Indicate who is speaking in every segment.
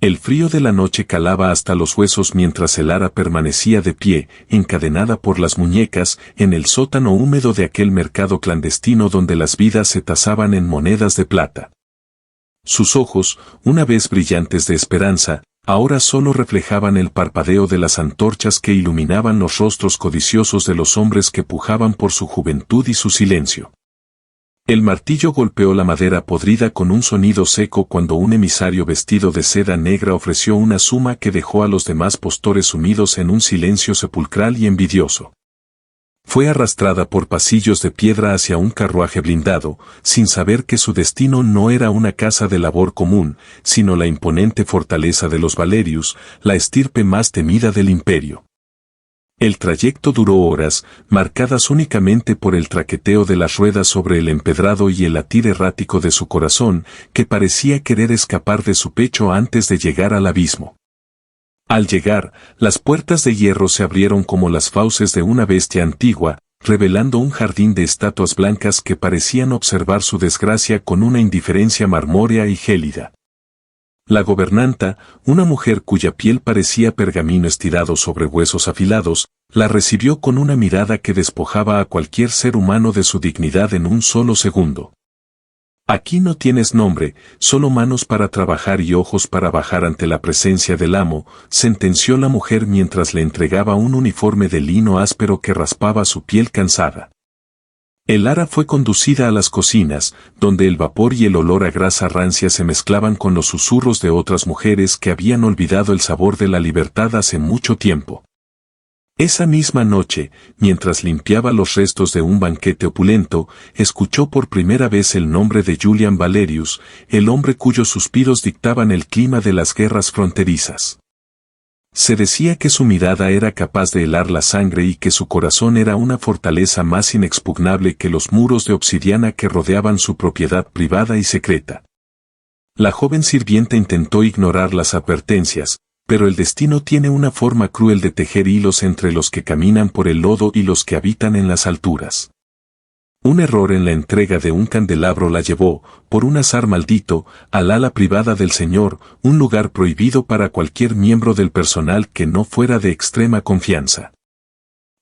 Speaker 1: El frío de la noche calaba hasta los huesos mientras el ara permanecía de pie, encadenada por las muñecas, en el sótano húmedo de aquel mercado clandestino donde las vidas se tasaban en monedas de plata. Sus ojos, una vez brillantes de esperanza, ahora solo reflejaban el parpadeo de las antorchas que iluminaban los rostros codiciosos de los hombres que pujaban por su juventud y su silencio. El martillo golpeó la madera podrida con un sonido seco cuando un emisario vestido de seda negra ofreció una suma que dejó a los demás postores sumidos en un silencio sepulcral y envidioso. Fue arrastrada por pasillos de piedra hacia un carruaje blindado, sin saber que su destino no era una casa de labor común, sino la imponente fortaleza de los Valerius, la estirpe más temida del imperio. El trayecto duró horas, marcadas únicamente por el traqueteo de las ruedas sobre el empedrado y el latir errático de su corazón, que parecía querer escapar de su pecho antes de llegar al abismo. Al llegar, las puertas de hierro se abrieron como las fauces de una bestia antigua, revelando un jardín de estatuas blancas que parecían observar su desgracia con una indiferencia marmórea y gélida. La gobernanta, una mujer cuya piel parecía pergamino estirado sobre huesos afilados, la recibió con una mirada que despojaba a cualquier ser humano de su dignidad en un solo segundo. Aquí no tienes nombre, solo manos para trabajar y ojos para bajar ante la presencia del amo, sentenció la mujer mientras le entregaba un uniforme de lino áspero que raspaba su piel cansada. El ara fue conducida a las cocinas, donde el vapor y el olor a grasa rancia se mezclaban con los susurros de otras mujeres que habían olvidado el sabor de la libertad hace mucho tiempo. Esa misma noche, mientras limpiaba los restos de un banquete opulento, escuchó por primera vez el nombre de Julian Valerius, el hombre cuyos suspiros dictaban el clima de las guerras fronterizas. Se decía que su mirada era capaz de helar la sangre y que su corazón era una fortaleza más inexpugnable que los muros de obsidiana que rodeaban su propiedad privada y secreta. La joven sirvienta intentó ignorar las advertencias, pero el destino tiene una forma cruel de tejer hilos entre los que caminan por el lodo y los que habitan en las alturas. Un error en la entrega de un candelabro la llevó, por un azar maldito, al ala privada del señor, un lugar prohibido para cualquier miembro del personal que no fuera de extrema confianza.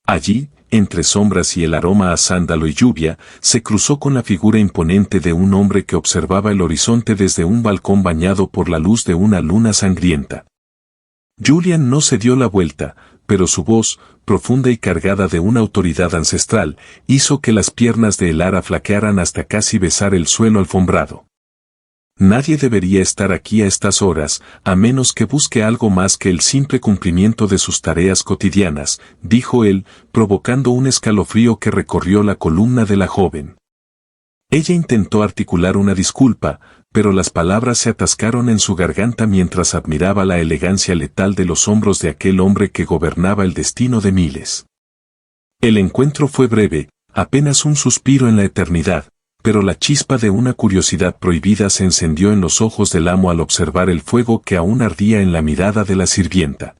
Speaker 1: Allí, entre sombras y el aroma a sándalo y lluvia, se cruzó con la figura imponente de un hombre que observaba el horizonte desde un balcón bañado por la luz de una luna sangrienta. Julian no se dio la vuelta, pero su voz, profunda y cargada de una autoridad ancestral, hizo que las piernas de el ara flaquearan hasta casi besar el suelo alfombrado. Nadie debería estar aquí a estas horas, a menos que busque algo más que el simple cumplimiento de sus tareas cotidianas, dijo él, provocando un escalofrío que recorrió la columna de la joven. Ella intentó articular una disculpa, pero las palabras se atascaron en su garganta mientras admiraba la elegancia letal de los hombros de aquel hombre que gobernaba el destino de miles. El encuentro fue breve, apenas un suspiro en la eternidad, pero la chispa de una curiosidad prohibida se encendió en los ojos del amo al observar el fuego que aún ardía en la mirada de la sirvienta.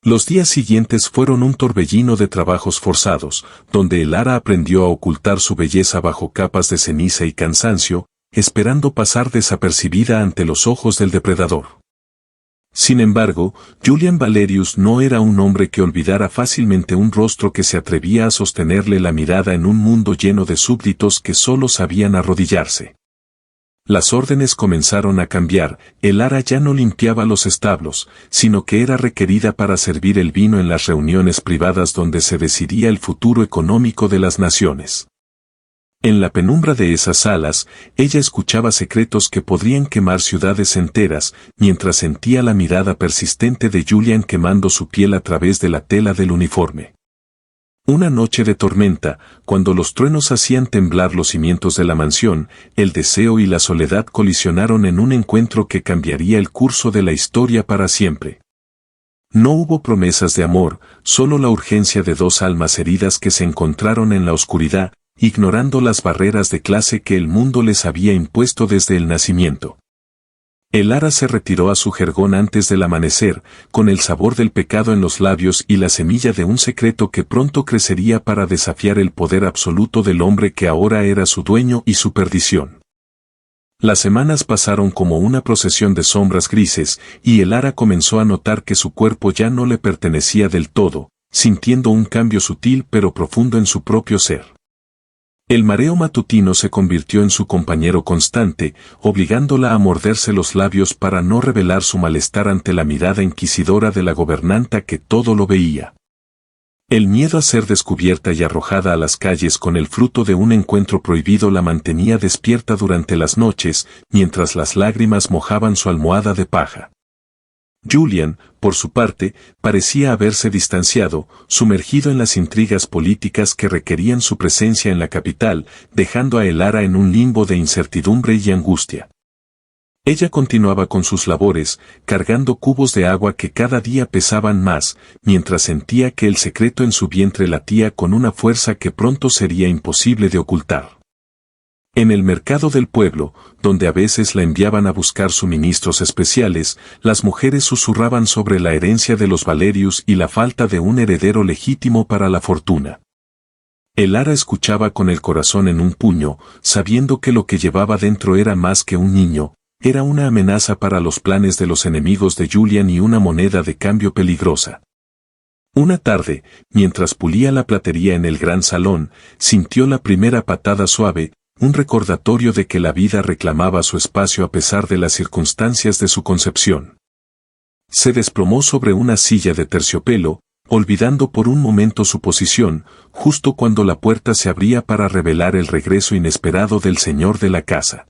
Speaker 1: Los días siguientes fueron un torbellino de trabajos forzados, donde el ara aprendió a ocultar su belleza bajo capas de ceniza y cansancio, esperando pasar desapercibida ante los ojos del depredador. Sin embargo, Julian Valerius no era un hombre que olvidara fácilmente un rostro que se atrevía a sostenerle la mirada en un mundo lleno de súbditos que solo sabían arrodillarse. Las órdenes comenzaron a cambiar, el ara ya no limpiaba los establos, sino que era requerida para servir el vino en las reuniones privadas donde se decidía el futuro económico de las naciones. En la penumbra de esas salas, ella escuchaba secretos que podrían quemar ciudades enteras, mientras sentía la mirada persistente de Julian quemando su piel a través de la tela del uniforme. Una noche de tormenta, cuando los truenos hacían temblar los cimientos de la mansión, el deseo y la soledad colisionaron en un encuentro que cambiaría el curso de la historia para siempre. No hubo promesas de amor, solo la urgencia de dos almas heridas que se encontraron en la oscuridad, ignorando las barreras de clase que el mundo les había impuesto desde el nacimiento. El ara se retiró a su jergón antes del amanecer, con el sabor del pecado en los labios y la semilla de un secreto que pronto crecería para desafiar el poder absoluto del hombre que ahora era su dueño y su perdición. Las semanas pasaron como una procesión de sombras grises, y Elara comenzó a notar que su cuerpo ya no le pertenecía del todo, sintiendo un cambio sutil pero profundo en su propio ser. El mareo matutino se convirtió en su compañero constante, obligándola a morderse los labios para no revelar su malestar ante la mirada inquisidora de la gobernanta que todo lo veía. El miedo a ser descubierta y arrojada a las calles con el fruto de un encuentro prohibido la mantenía despierta durante las noches, mientras las lágrimas mojaban su almohada de paja. Julian, por su parte, parecía haberse distanciado, sumergido en las intrigas políticas que requerían su presencia en la capital, dejando a Elara en un limbo de incertidumbre y angustia. Ella continuaba con sus labores, cargando cubos de agua que cada día pesaban más, mientras sentía que el secreto en su vientre latía con una fuerza que pronto sería imposible de ocultar. En el mercado del pueblo, donde a veces la enviaban a buscar suministros especiales, las mujeres susurraban sobre la herencia de los Valerius y la falta de un heredero legítimo para la fortuna. Elara escuchaba con el corazón en un puño, sabiendo que lo que llevaba dentro era más que un niño, era una amenaza para los planes de los enemigos de Julian y una moneda de cambio peligrosa. Una tarde, mientras pulía la platería en el gran salón, sintió la primera patada suave, un recordatorio de que la vida reclamaba su espacio a pesar de las circunstancias de su concepción. Se desplomó sobre una silla de terciopelo, olvidando por un momento su posición, justo cuando la puerta se abría para revelar el regreso inesperado del señor de la casa.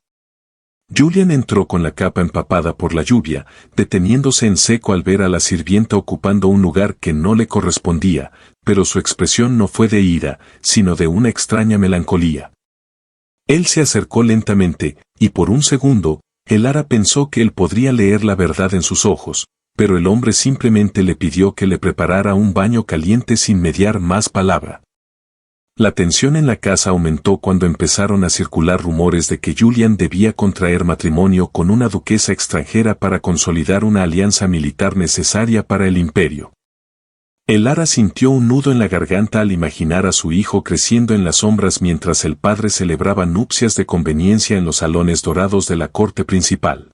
Speaker 1: Julian entró con la capa empapada por la lluvia, deteniéndose en seco al ver a la sirvienta ocupando un lugar que no le correspondía, pero su expresión no fue de ira, sino de una extraña melancolía. Él se acercó lentamente, y por un segundo, Elara pensó que él podría leer la verdad en sus ojos, pero el hombre simplemente le pidió que le preparara un baño caliente sin mediar más palabra. La tensión en la casa aumentó cuando empezaron a circular rumores de que Julian debía contraer matrimonio con una duquesa extranjera para consolidar una alianza militar necesaria para el imperio. Elara sintió un nudo en la garganta al imaginar a su hijo creciendo en las sombras mientras el padre celebraba nupcias de conveniencia en los salones dorados de la corte principal.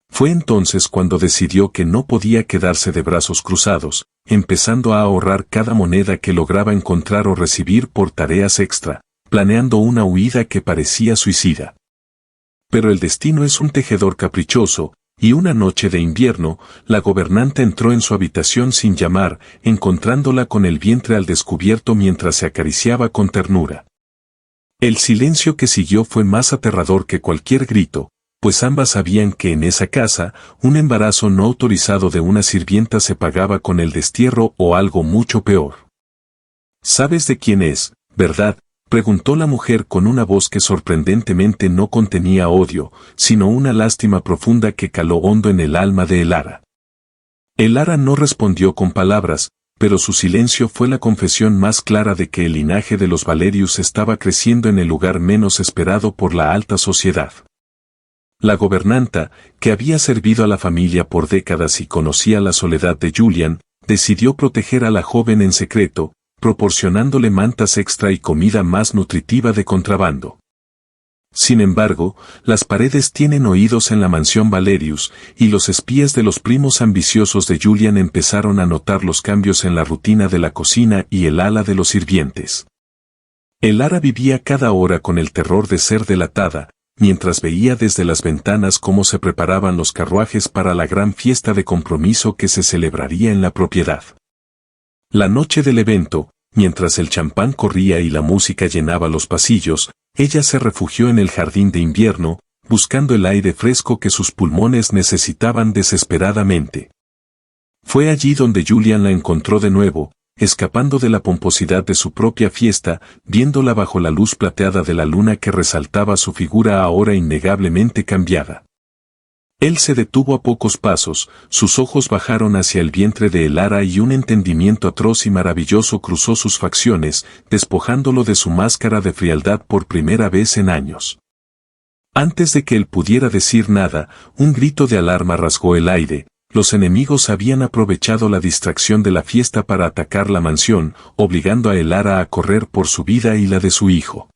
Speaker 1: Fue entonces cuando decidió que no podía quedarse de brazos cruzados, empezando a ahorrar cada moneda que lograba encontrar o recibir por tareas extra, planeando una huida que parecía suicida. Pero el destino es un tejedor caprichoso, y una noche de invierno, la gobernanta entró en su habitación sin llamar, encontrándola con el vientre al descubierto mientras se acariciaba con ternura. El silencio que siguió fue más aterrador que cualquier grito, pues ambas sabían que en esa casa, un embarazo no autorizado de una sirvienta se pagaba con el destierro o algo mucho peor. «¿Sabes de quién es, verdad?», preguntó la mujer con una voz que sorprendentemente no contenía odio, sino una lástima profunda que caló hondo en el alma de Elara. Elara no respondió con palabras, pero su silencio fue la confesión más clara de que el linaje de los Valerius estaba creciendo en el lugar menos esperado por la alta sociedad. La gobernanta, que había servido a la familia por décadas y conocía la soledad de Julian, decidió proteger a la joven en secreto, proporcionándole mantas extra y comida más nutritiva de contrabando. Sin embargo, las paredes tienen oídos en la mansión Valerius, y los espías de los primos ambiciosos de Julian empezaron a notar los cambios en la rutina de la cocina y el ala de los sirvientes. Elara vivía cada hora con el terror de ser delatada, mientras veía desde las ventanas cómo se preparaban los carruajes para la gran fiesta de compromiso que se celebraría en la propiedad. La noche del evento, mientras el champán corría y la música llenaba los pasillos, ella se refugió en el jardín de invierno, buscando el aire fresco que sus pulmones necesitaban desesperadamente. Fue allí donde Julian la encontró de nuevo, escapando de la pomposidad de su propia fiesta, viéndola bajo la luz plateada de la luna que resaltaba su figura ahora innegablemente cambiada. Él se detuvo a pocos pasos, sus ojos bajaron hacia el vientre de Elara y un entendimiento atroz y maravilloso cruzó sus facciones, despojándolo de su máscara de frialdad por primera vez en años. Antes de que él pudiera decir nada, un grito de alarma rasgó el aire. Los enemigos habían aprovechado la distracción de la fiesta para atacar la mansión, obligando a Elara a correr por su vida y la de su hijo.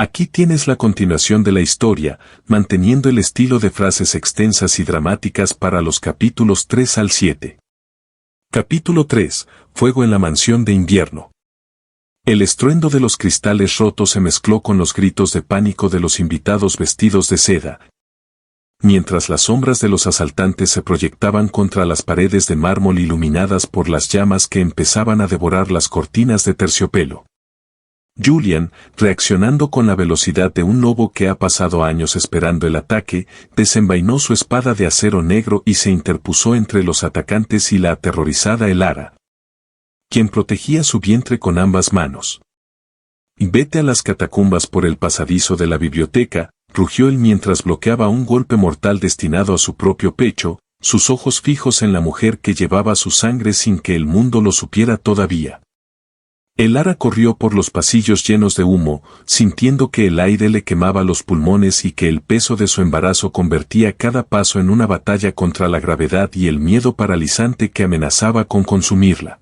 Speaker 1: Aquí tienes la continuación de la historia, manteniendo el estilo de frases extensas y dramáticas para los capítulos 3 al 7. Capítulo 3. Fuego en la mansión de invierno. El estruendo de los cristales rotos se mezcló con los gritos de pánico de los invitados vestidos de seda, mientras las sombras de los asaltantes se proyectaban contra las paredes de mármol iluminadas por las llamas que empezaban a devorar las cortinas de terciopelo. Julian, reaccionando con la velocidad de un lobo que ha pasado años esperando el ataque, desenvainó su espada de acero negro y se interpuso entre los atacantes y la aterrorizada Elara, quien protegía su vientre con ambas manos. «Vete a las catacumbas por el pasadizo de la biblioteca», rugió él mientras bloqueaba un golpe mortal destinado a su propio pecho, sus ojos fijos en la mujer que llevaba su sangre sin que el mundo lo supiera todavía. Elara corrió por los pasillos llenos de humo, sintiendo que el aire le quemaba los pulmones y que el peso de su embarazo convertía cada paso en una batalla contra la gravedad y el miedo paralizante que amenazaba con consumirla.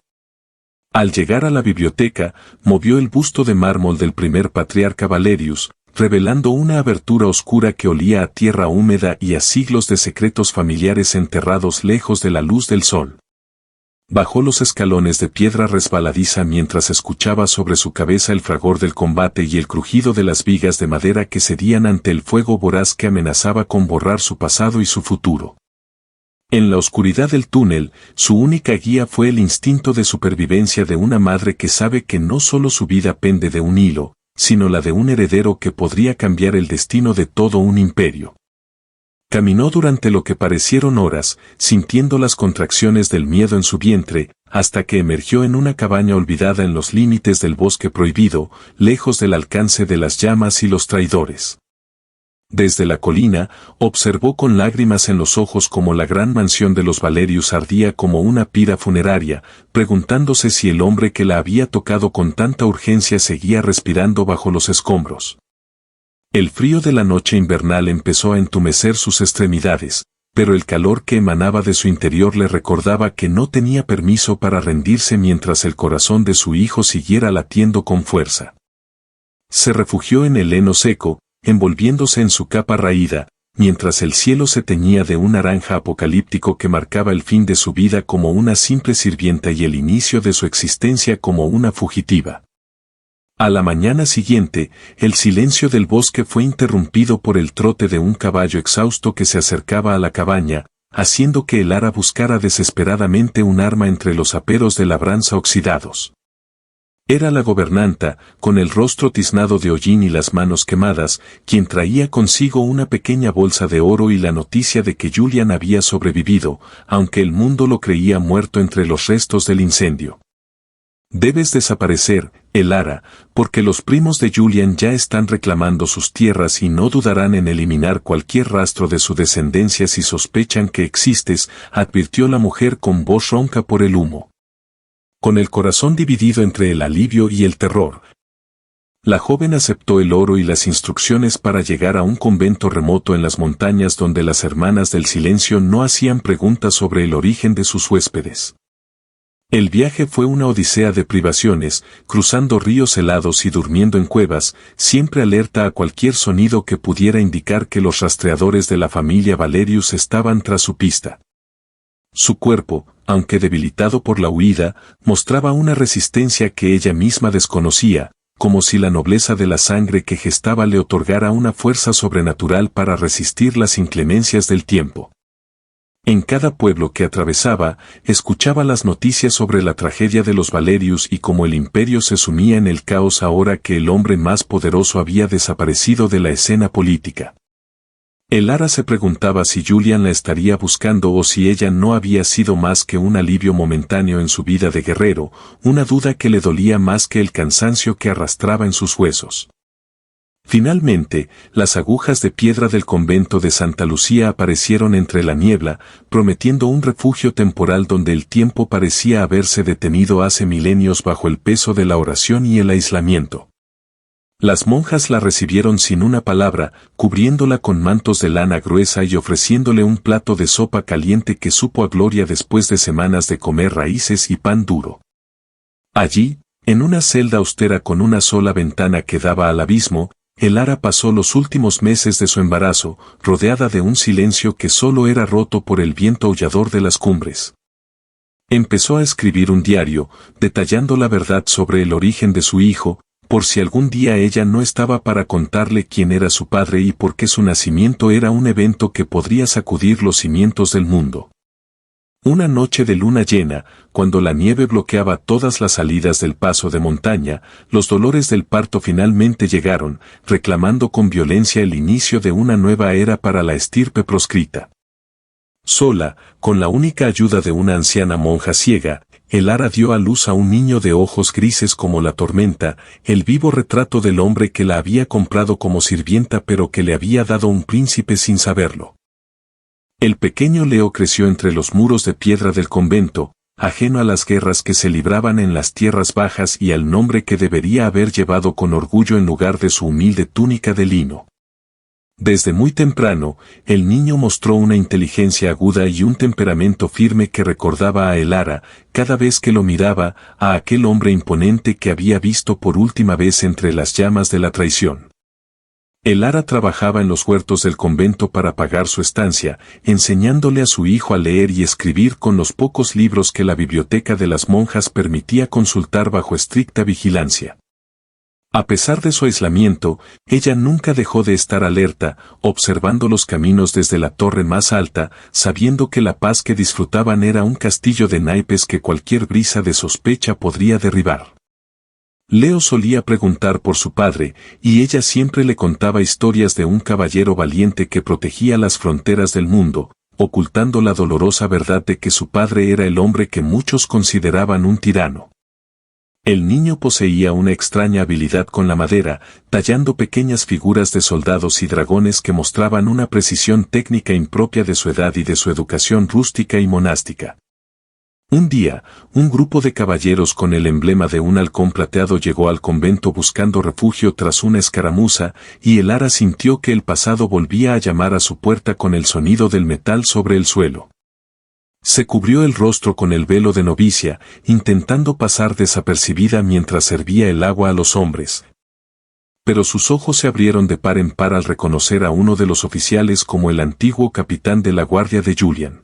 Speaker 1: Al llegar a la biblioteca, movió el busto de mármol del primer patriarca Valerius, revelando una abertura oscura que olía a tierra húmeda y a siglos de secretos familiares enterrados lejos de la luz del sol. Bajó los escalones de piedra resbaladiza mientras escuchaba sobre su cabeza el fragor del combate y el crujido de las vigas de madera que cedían ante el fuego voraz que amenazaba con borrar su pasado y su futuro. En la oscuridad del túnel, su única guía fue el instinto de supervivencia de una madre que sabe que no solo su vida pende de un hilo, sino la de un heredero que podría cambiar el destino de todo un imperio. Caminó durante lo que parecieron horas, sintiendo las contracciones del miedo en su vientre, hasta que emergió en una cabaña olvidada en los límites del bosque prohibido, lejos del alcance de las llamas y los traidores. Desde la colina, observó con lágrimas en los ojos cómo la gran mansión de los Valerius ardía como una pira funeraria, preguntándose si el hombre que la había tocado con tanta urgencia seguía respirando bajo los escombros. El frío de la noche invernal empezó a entumecer sus extremidades, pero el calor que emanaba de su interior le recordaba que no tenía permiso para rendirse mientras el corazón de su hijo siguiera latiendo con fuerza. Se refugió en el heno seco, envolviéndose en su capa raída, mientras el cielo se teñía de un naranja apocalíptico que marcaba el fin de su vida como una simple sirvienta y el inicio de su existencia como una fugitiva. A la mañana siguiente, el silencio del bosque fue interrumpido por el trote de un caballo exhausto que se acercaba a la cabaña, haciendo que Elara buscara desesperadamente un arma entre los aperos de labranza oxidados. Era la gobernanta, con el rostro tiznado de hollín y las manos quemadas, quien traía consigo una pequeña bolsa de oro y la noticia de que Julian había sobrevivido, aunque el mundo lo creía muerto entre los restos del incendio. «Debes desaparecer, Elara, porque los primos de Julian ya están reclamando sus tierras y no dudarán en eliminar cualquier rastro de su descendencia si sospechan que existes», advirtió la mujer con voz ronca por el humo. Con el corazón dividido entre el alivio y el terror, la joven aceptó el oro y las instrucciones para llegar a un convento remoto en las montañas donde las hermanas del silencio no hacían preguntas sobre el origen de sus huéspedes. El viaje fue una odisea de privaciones, cruzando ríos helados y durmiendo en cuevas, siempre alerta a cualquier sonido que pudiera indicar que los rastreadores de la familia Valerius estaban tras su pista. Su cuerpo, aunque debilitado por la huida, mostraba una resistencia que ella misma desconocía, como si la nobleza de la sangre que gestaba le otorgara una fuerza sobrenatural para resistir las inclemencias del tiempo. En cada pueblo que atravesaba, escuchaba las noticias sobre la tragedia de los Valerius y cómo el imperio se sumía en el caos ahora que el hombre más poderoso había desaparecido de la escena política. Elara se preguntaba si Julian la estaría buscando o si ella no había sido más que un alivio momentáneo en su vida de guerrero, una duda que le dolía más que el cansancio que arrastraba en sus huesos. Finalmente, las agujas de piedra del convento de Santa Lucía aparecieron entre la niebla, prometiendo un refugio temporal donde el tiempo parecía haberse detenido hace milenios bajo el peso de la oración y el aislamiento. Las monjas la recibieron sin una palabra, cubriéndola con mantos de lana gruesa y ofreciéndole un plato de sopa caliente que supo a gloria después de semanas de comer raíces y pan duro. Allí, en una celda austera con una sola ventana que daba al abismo, Elara pasó los últimos meses de su embarazo, rodeada de un silencio que solo era roto por el viento aullador de las cumbres. Empezó a escribir un diario, detallando la verdad sobre el origen de su hijo, por si algún día ella no estaba para contarle quién era su padre y por qué su nacimiento era un evento que podría sacudir los cimientos del mundo. Una noche de luna llena, cuando la nieve bloqueaba todas las salidas del paso de montaña, los dolores del parto finalmente llegaron, reclamando con violencia el inicio de una nueva era para la estirpe proscrita. Sola, con la única ayuda de una anciana monja ciega, Elara dio a luz a un niño de ojos grises como la tormenta, el vivo retrato del hombre que la había comprado como sirvienta pero que le había dado un príncipe sin saberlo. El pequeño Leo creció entre los muros de piedra del convento, ajeno a las guerras que se libraban en las tierras bajas y al nombre que debería haber llevado con orgullo en lugar de su humilde túnica de lino. Desde muy temprano, el niño mostró una inteligencia aguda y un temperamento firme que recordaba a Elara, cada vez que lo miraba, a aquel hombre imponente que había visto por última vez entre las llamas de la traición. Elara trabajaba en los huertos del convento para pagar su estancia, enseñándole a su hijo a leer y escribir con los pocos libros que la biblioteca de las monjas permitía consultar bajo estricta vigilancia. A pesar de su aislamiento, ella nunca dejó de estar alerta, observando los caminos desde la torre más alta, sabiendo que la paz que disfrutaban era un castillo de naipes que cualquier brisa de sospecha podría derribar. Leo solía preguntar por su padre, y ella siempre le contaba historias de un caballero valiente que protegía las fronteras del mundo, ocultando la dolorosa verdad de que su padre era el hombre que muchos consideraban un tirano. El niño poseía una extraña habilidad con la madera, tallando pequeñas figuras de soldados y dragones que mostraban una precisión técnica impropia de su edad y de su educación rústica y monástica. Un día, un grupo de caballeros con el emblema de un halcón plateado llegó al convento buscando refugio tras una escaramuza, y Elara sintió que el pasado volvía a llamar a su puerta con el sonido del metal sobre el suelo. Se cubrió el rostro con el velo de novicia, intentando pasar desapercibida mientras servía el agua a los hombres. Pero sus ojos se abrieron de par en par al reconocer a uno de los oficiales como el antiguo capitán de la guardia de Julian.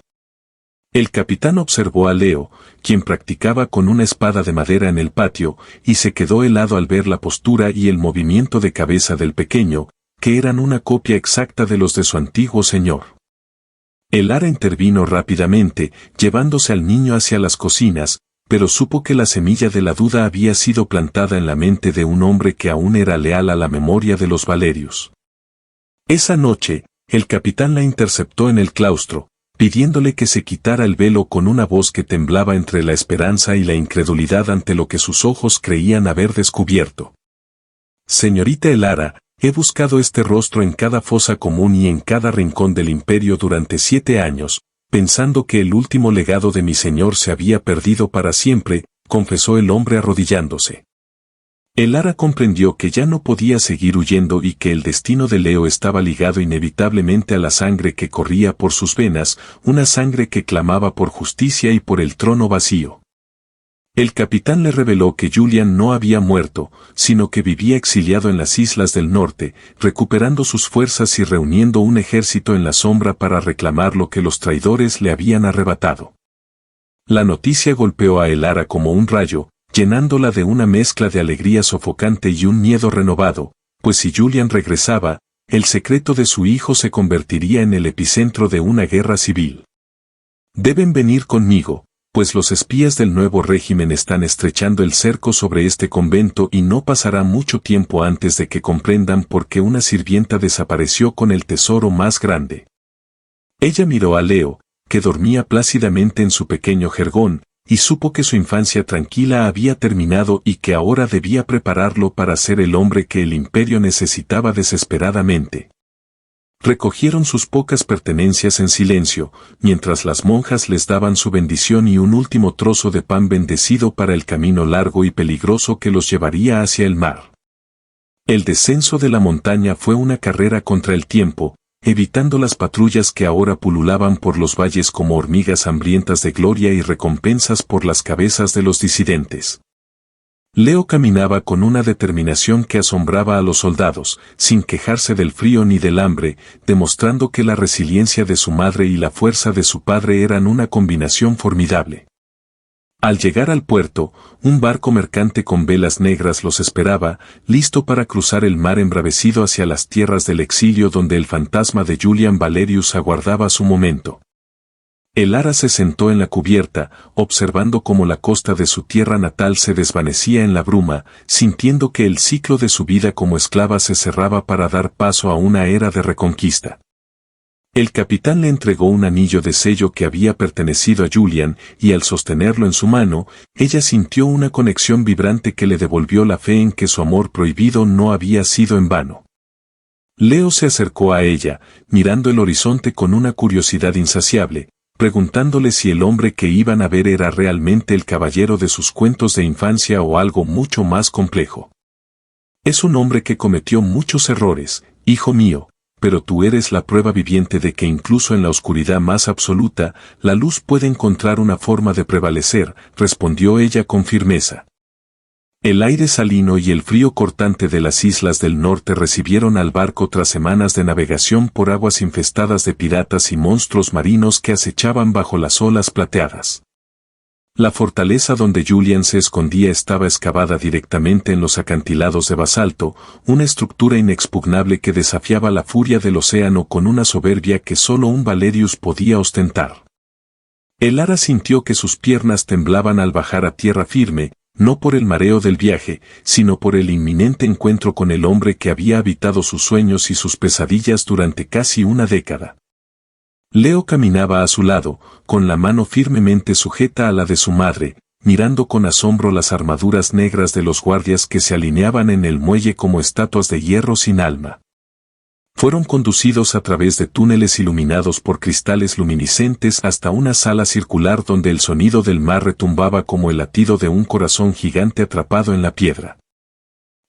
Speaker 1: El capitán observó a Leo, quien practicaba con una espada de madera en el patio, y se quedó helado al ver la postura y el movimiento de cabeza del pequeño, que eran una copia exacta de los de su antiguo señor. Elara intervino rápidamente, llevándose al niño hacia las cocinas, pero supo que la semilla de la duda había sido plantada en la mente de un hombre que aún era leal a la memoria de los Valerius. Esa noche, el capitán la interceptó en el claustro, pidiéndole que se quitara el velo con una voz que temblaba entre la esperanza y la incredulidad ante lo que sus ojos creían haber descubierto. Señorita Elara, he buscado este rostro en cada fosa común y en cada rincón del imperio durante 7 años, pensando que el último legado de mi señor se había perdido para siempre, confesó el hombre arrodillándose. Elara comprendió que ya no podía seguir huyendo y que el destino de Leo estaba ligado inevitablemente a la sangre que corría por sus venas, una sangre que clamaba por justicia y por el trono vacío. El capitán le reveló que Julian no había muerto, sino que vivía exiliado en las islas del norte, recuperando sus fuerzas y reuniendo un ejército en la sombra para reclamar lo que los traidores le habían arrebatado. La noticia golpeó a Elara como un rayo, llenándola de una mezcla de alegría sofocante y un miedo renovado, pues si Julian regresaba, el secreto de su hijo se convertiría en el epicentro de una guerra civil. Deben venir conmigo, pues los espías del nuevo régimen están estrechando el cerco sobre este convento y no pasará mucho tiempo antes de que comprendan por qué una sirvienta desapareció con el tesoro más grande. Ella miró a Leo, que dormía plácidamente en su pequeño jergón, y supo que su infancia tranquila había terminado y que ahora debía prepararlo para ser el hombre que el imperio necesitaba desesperadamente. Recogieron sus pocas pertenencias en silencio, mientras las monjas les daban su bendición y un último trozo de pan bendecido para el camino largo y peligroso que los llevaría hacia el mar. El descenso de la montaña fue una carrera contra el tiempo, evitando las patrullas que ahora pululaban por los valles como hormigas hambrientas de gloria y recompensas por las cabezas de los disidentes. Leo caminaba con una determinación que asombraba a los soldados, sin quejarse del frío ni del hambre, demostrando que la resiliencia de su madre y la fuerza de su padre eran una combinación formidable. Al llegar al puerto, un barco mercante con velas negras los esperaba, listo para cruzar el mar embravecido hacia las tierras del exilio donde el fantasma de Julian Valerius aguardaba su momento. Elara se sentó en la cubierta, observando cómo la costa de su tierra natal se desvanecía en la bruma, sintiendo que el ciclo de su vida como esclava se cerraba para dar paso a una era de reconquista. El capitán le entregó un anillo de sello que había pertenecido a Julian, y al sostenerlo en su mano, ella sintió una conexión vibrante que le devolvió la fe en que su amor prohibido no había sido en vano. Leo se acercó a ella, mirando el horizonte con una curiosidad insaciable, preguntándole si el hombre que iban a ver era realmente el caballero de sus cuentos de infancia o algo mucho más complejo. Es un hombre que cometió muchos errores, hijo mío, pero tú eres la prueba viviente de que incluso en la oscuridad más absoluta, la luz puede encontrar una forma de prevalecer, respondió ella con firmeza. El aire salino y el frío cortante de las islas del norte recibieron al barco tras semanas de navegación por aguas infestadas de piratas y monstruos marinos que acechaban bajo las olas plateadas. La fortaleza donde Julian se escondía estaba excavada directamente en los acantilados de basalto, una estructura inexpugnable que desafiaba la furia del océano con una soberbia que solo un Valerius podía ostentar. Elara sintió que sus piernas temblaban al bajar a tierra firme, no por el mareo del viaje, sino por el inminente encuentro con el hombre que había habitado sus sueños y sus pesadillas durante casi una década. Leo caminaba a su lado, con la mano firmemente sujeta a la de su madre, mirando con asombro las armaduras negras de los guardias que se alineaban en el muelle como estatuas de hierro sin alma. Fueron conducidos a través de túneles iluminados por cristales luminiscentes hasta una sala circular donde el sonido del mar retumbaba como el latido de un corazón gigante atrapado en la piedra.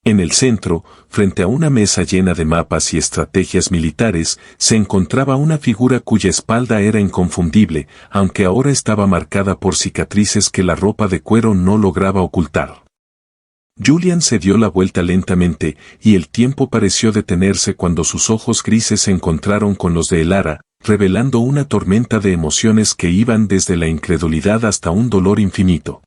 Speaker 1: En el centro, frente a una mesa llena de mapas y estrategias militares, se encontraba una figura cuya espalda era inconfundible, aunque ahora estaba marcada por cicatrices que la ropa de cuero no lograba ocultar. Julian se dio la vuelta lentamente, y el tiempo pareció detenerse cuando sus ojos grises se encontraron con los de Elara, revelando una tormenta de emociones que iban desde la incredulidad hasta un dolor infinito.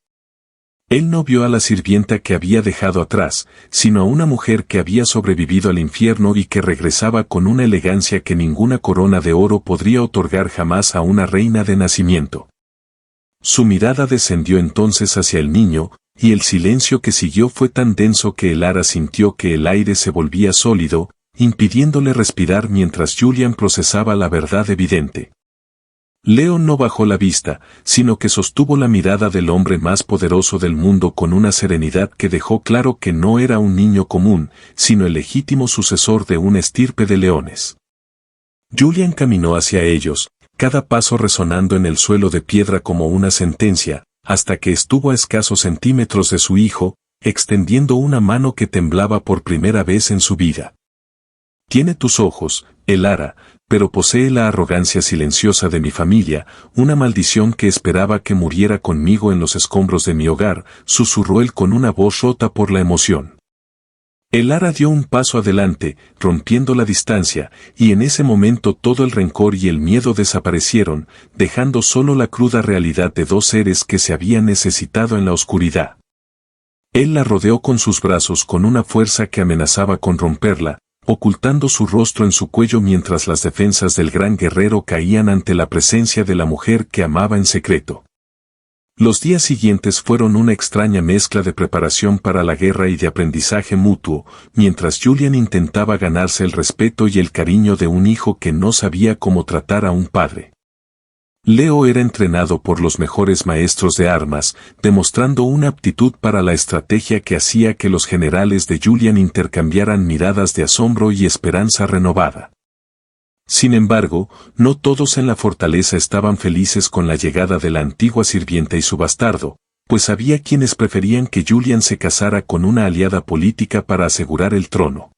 Speaker 1: Él no vio a la sirvienta que había dejado atrás, sino a una mujer que había sobrevivido al infierno y que regresaba con una elegancia que ninguna corona de oro podría otorgar jamás a una reina de nacimiento. Su mirada descendió entonces hacia el niño, y el silencio que siguió fue tan denso que Elara sintió que el aire se volvía sólido, impidiéndole respirar mientras Julian procesaba la verdad evidente. Leo no bajó la vista, sino que sostuvo la mirada del hombre más poderoso del mundo con una serenidad que dejó claro que no era un niño común, sino el legítimo sucesor de una estirpe de leones. Julian caminó hacia ellos, cada paso resonando en el suelo de piedra como una sentencia, hasta que estuvo a escasos centímetros de su hijo, extendiendo una mano que temblaba por primera vez en su vida. Tiene tus ojos, Elara, pero posee la arrogancia silenciosa de mi familia, una maldición que esperaba que muriera conmigo en los escombros de mi hogar, susurró él con una voz rota por la emoción. Elara dio un paso adelante, rompiendo la distancia, y en ese momento todo el rencor y el miedo desaparecieron, dejando solo la cruda realidad de dos seres que se habían necesitado en la oscuridad. Él la rodeó con sus brazos con una fuerza que amenazaba con romperla, ocultando su rostro en su cuello mientras las defensas del gran guerrero caían ante la presencia de la mujer que amaba en secreto. Los días siguientes fueron una extraña mezcla de preparación para la guerra y de aprendizaje mutuo, mientras Julian intentaba ganarse el respeto y el cariño de un hijo que no sabía cómo tratar a un padre. Leo era entrenado por los mejores maestros de armas, demostrando una aptitud para la estrategia que hacía que los generales de Julian intercambiaran miradas de asombro y esperanza renovada. Sin embargo, no todos en la fortaleza estaban felices con la llegada de la antigua sirvienta y su bastardo, pues había quienes preferían que Julian se casara con una aliada política para asegurar el trono.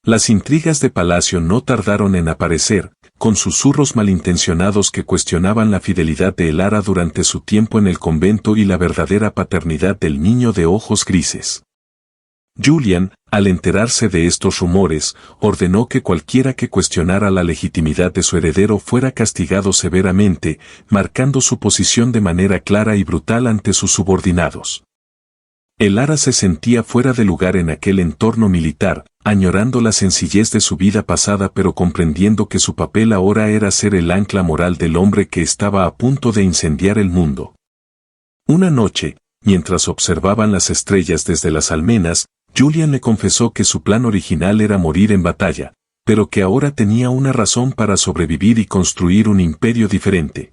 Speaker 1: Las intrigas de palacio no tardaron en aparecer, con susurros malintencionados que cuestionaban la fidelidad de Elara durante su tiempo en el convento y la verdadera paternidad del niño de ojos grises. Julian, al enterarse de estos rumores, ordenó que cualquiera que cuestionara la legitimidad de su heredero fuera castigado severamente, marcando su posición de manera clara y brutal ante sus subordinados. Elara se sentía fuera de lugar en aquel entorno militar, añorando la sencillez de su vida pasada pero comprendiendo que su papel ahora era ser el ancla moral del hombre que estaba a punto de incendiar el mundo. Una noche, mientras observaban las estrellas desde las almenas, Julian le confesó que su plan original era morir en batalla, pero que ahora tenía una razón para sobrevivir y construir un imperio diferente.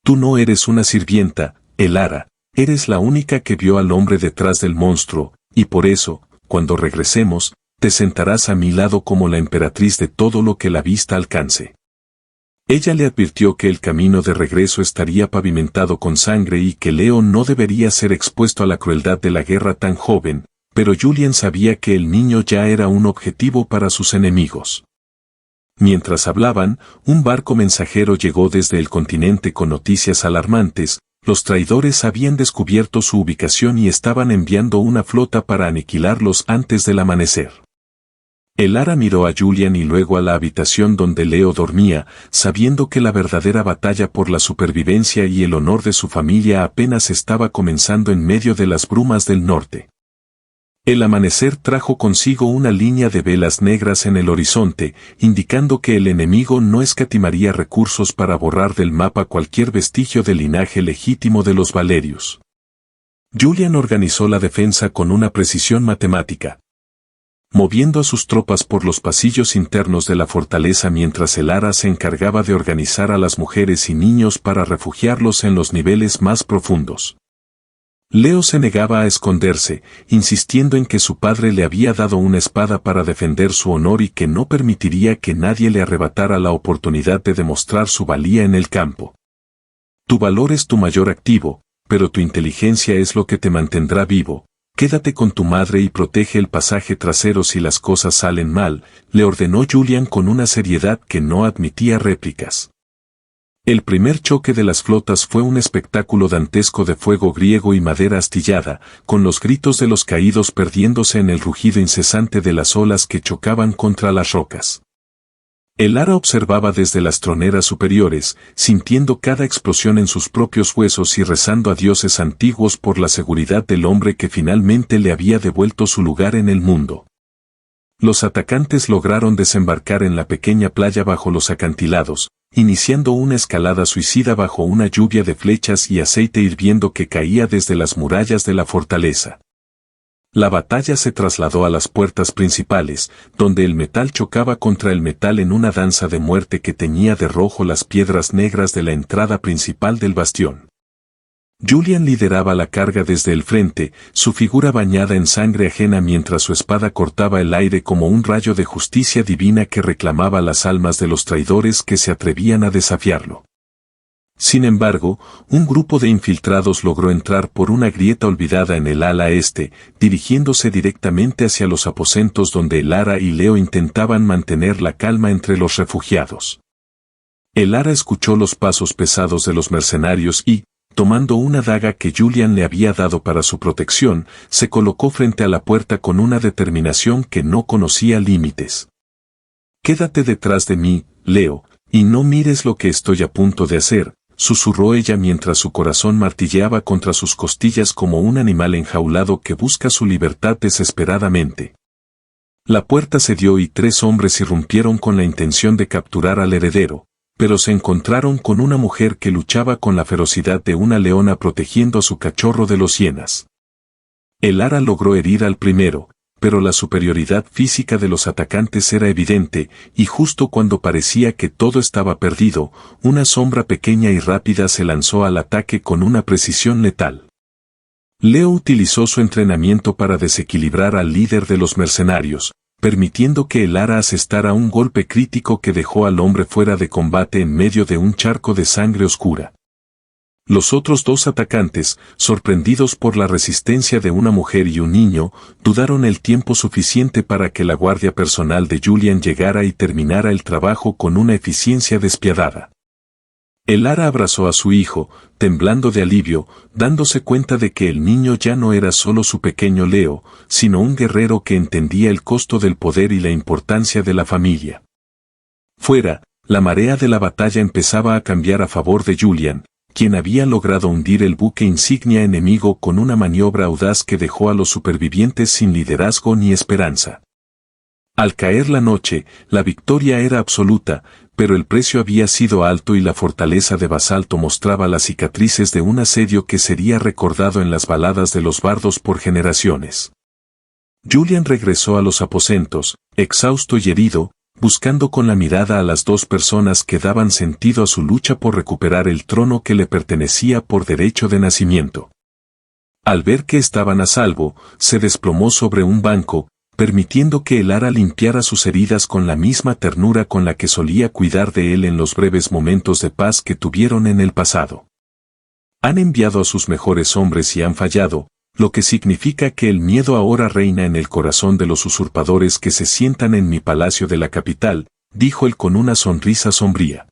Speaker 1: Tú no eres una sirvienta, Elara, eres la única que vio al hombre detrás del monstruo, y por eso, cuando regresemos, te sentarás a mi lado como la emperatriz de todo lo que la vista alcance. Ella le advirtió que el camino de regreso estaría pavimentado con sangre y que Leo no debería ser expuesto a la crueldad de la guerra tan joven, pero Julian sabía que el niño ya era un objetivo para sus enemigos. Mientras hablaban, un barco mensajero llegó desde el continente con noticias alarmantes. Los traidores habían descubierto su ubicación y estaban enviando una flota para aniquilarlos antes del amanecer. Elara miró a Julian y luego a la habitación donde Leo dormía, sabiendo que la verdadera batalla por la supervivencia y el honor de su familia apenas estaba comenzando en medio de las brumas del norte. El amanecer trajo consigo una línea de velas negras en el horizonte, indicando que el enemigo no escatimaría recursos para borrar del mapa cualquier vestigio del linaje legítimo de los Valerius. Julian organizó la defensa con una precisión matemática, moviendo a sus tropas por los pasillos internos de la fortaleza mientras Elara se encargaba de organizar a las mujeres y niños para refugiarlos en los niveles más profundos. Leo se negaba a esconderse, insistiendo en que su padre le había dado una espada para defender su honor y que no permitiría que nadie le arrebatara la oportunidad de demostrar su valía en el campo. Tu valor es tu mayor activo, pero tu inteligencia es lo que te mantendrá vivo. Quédate con tu madre y protege el pasaje trasero si las cosas salen mal, le ordenó Julian con una seriedad que no admitía réplicas. El primer choque de las flotas fue un espectáculo dantesco de fuego griego y madera astillada, con los gritos de los caídos perdiéndose en el rugido incesante de las olas que chocaban contra las rocas. Elara observaba desde las troneras superiores, sintiendo cada explosión en sus propios huesos y rezando a dioses antiguos por la seguridad del hombre que finalmente le había devuelto su lugar en el mundo. Los atacantes lograron desembarcar en la pequeña playa bajo los acantilados, iniciando una escalada suicida bajo una lluvia de flechas y aceite hirviendo que caía desde las murallas de la fortaleza. La batalla se trasladó a las puertas principales, donde el metal chocaba contra el metal en una danza de muerte que teñía de rojo las piedras negras de la entrada principal del bastión. Julian lideraba la carga desde el frente, su figura bañada en sangre ajena mientras su espada cortaba el aire como un rayo de justicia divina que reclamaba las almas de los traidores que se atrevían a desafiarlo. Sin embargo, un grupo de infiltrados logró entrar por una grieta olvidada en el ala este, dirigiéndose directamente hacia los aposentos donde Elara y Leo intentaban mantener la calma entre los refugiados. Elara escuchó los pasos pesados de los mercenarios y, tomando una daga que Julian le había dado para su protección, se colocó frente a la puerta con una determinación que no conocía límites. «Quédate detrás de mí, Leo, y no mires lo que estoy a punto de hacer», susurró ella mientras su corazón martilleaba contra sus costillas como un animal enjaulado que busca su libertad desesperadamente. La puerta cedió y 3 hombres irrumpieron con la intención de capturar al heredero, pero se encontraron con una mujer que luchaba con la ferocidad de una leona protegiendo a su cachorro de los hienas. Elara logró herir al primero, pero la superioridad física de los atacantes era evidente, y justo cuando parecía que todo estaba perdido, una sombra pequeña y rápida se lanzó al ataque con una precisión letal. Leo utilizó su entrenamiento para desequilibrar al líder de los mercenarios, permitiendo que Elara asestara un golpe crítico que dejó al hombre fuera de combate en medio de un charco de sangre oscura. Los otros dos atacantes, sorprendidos por la resistencia de una mujer y un niño, dudaron el tiempo suficiente para que la guardia personal de Julian llegara y terminara el trabajo con una eficiencia despiadada. Elara abrazó a su hijo, temblando de alivio, dándose cuenta de que el niño ya no era solo su pequeño Leo, sino un guerrero que entendía el costo del poder y la importancia de la familia. Fuera, la marea de la batalla empezaba a cambiar a favor de Julian, quien había logrado hundir el buque insignia enemigo con una maniobra audaz que dejó a los supervivientes sin liderazgo ni esperanza. Al caer la noche, la victoria era absoluta, pero el precio había sido alto y la fortaleza de basalto mostraba las cicatrices de un asedio que sería recordado en las baladas de los bardos por generaciones. Julian regresó a los aposentos, exhausto y herido, buscando con la mirada a las dos personas que daban sentido a su lucha por recuperar el trono que le pertenecía por derecho de nacimiento. Al ver que estaban a salvo, se desplomó sobre un banco, permitiendo que Elara limpiara sus heridas con la misma ternura con la que solía cuidar de él en los breves momentos de paz que tuvieron en el pasado. Han enviado a sus mejores hombres y han fallado, lo que significa que el miedo ahora reina en el corazón de los usurpadores que se sientan en mi palacio de la capital, dijo él con una sonrisa sombría.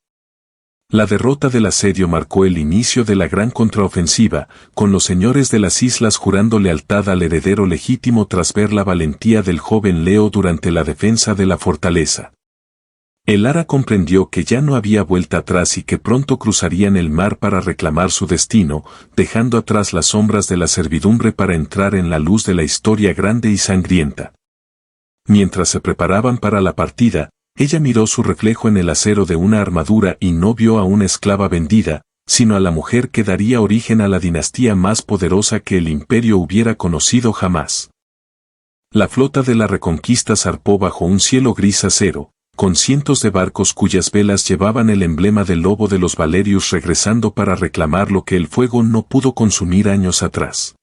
Speaker 1: La derrota del asedio marcó el inicio de la gran contraofensiva, con los señores de las islas jurando lealtad al heredero legítimo tras ver la valentía del joven Leo durante la defensa de la fortaleza. Elara comprendió que ya no había vuelta atrás y que pronto cruzarían el mar para reclamar su destino, dejando atrás las sombras de la servidumbre para entrar en la luz de la historia grande y sangrienta. Mientras se preparaban para la partida, ella miró su reflejo en el acero de una armadura y no vio a una esclava vendida, sino a la mujer que daría origen a la dinastía más poderosa que el imperio hubiera conocido jamás. La flota de la Reconquista zarpó bajo un cielo gris acero, con cientos de barcos cuyas velas llevaban el emblema del lobo de los Valerius regresando para reclamar lo que el fuego no pudo consumir años atrás.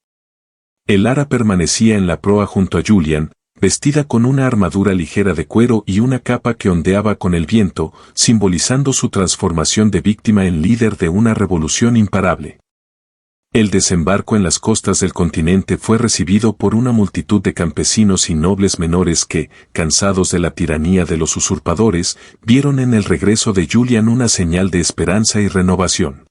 Speaker 1: Elara permanecía en la proa junto a Julian, vestida con una armadura ligera de cuero y una capa que ondeaba con el viento, simbolizando su transformación de víctima en líder de una revolución imparable. El desembarco en las costas del continente fue recibido por una multitud de campesinos y nobles menores que, cansados de la tiranía de los usurpadores, vieron en el regreso de Julian una señal de esperanza y renovación.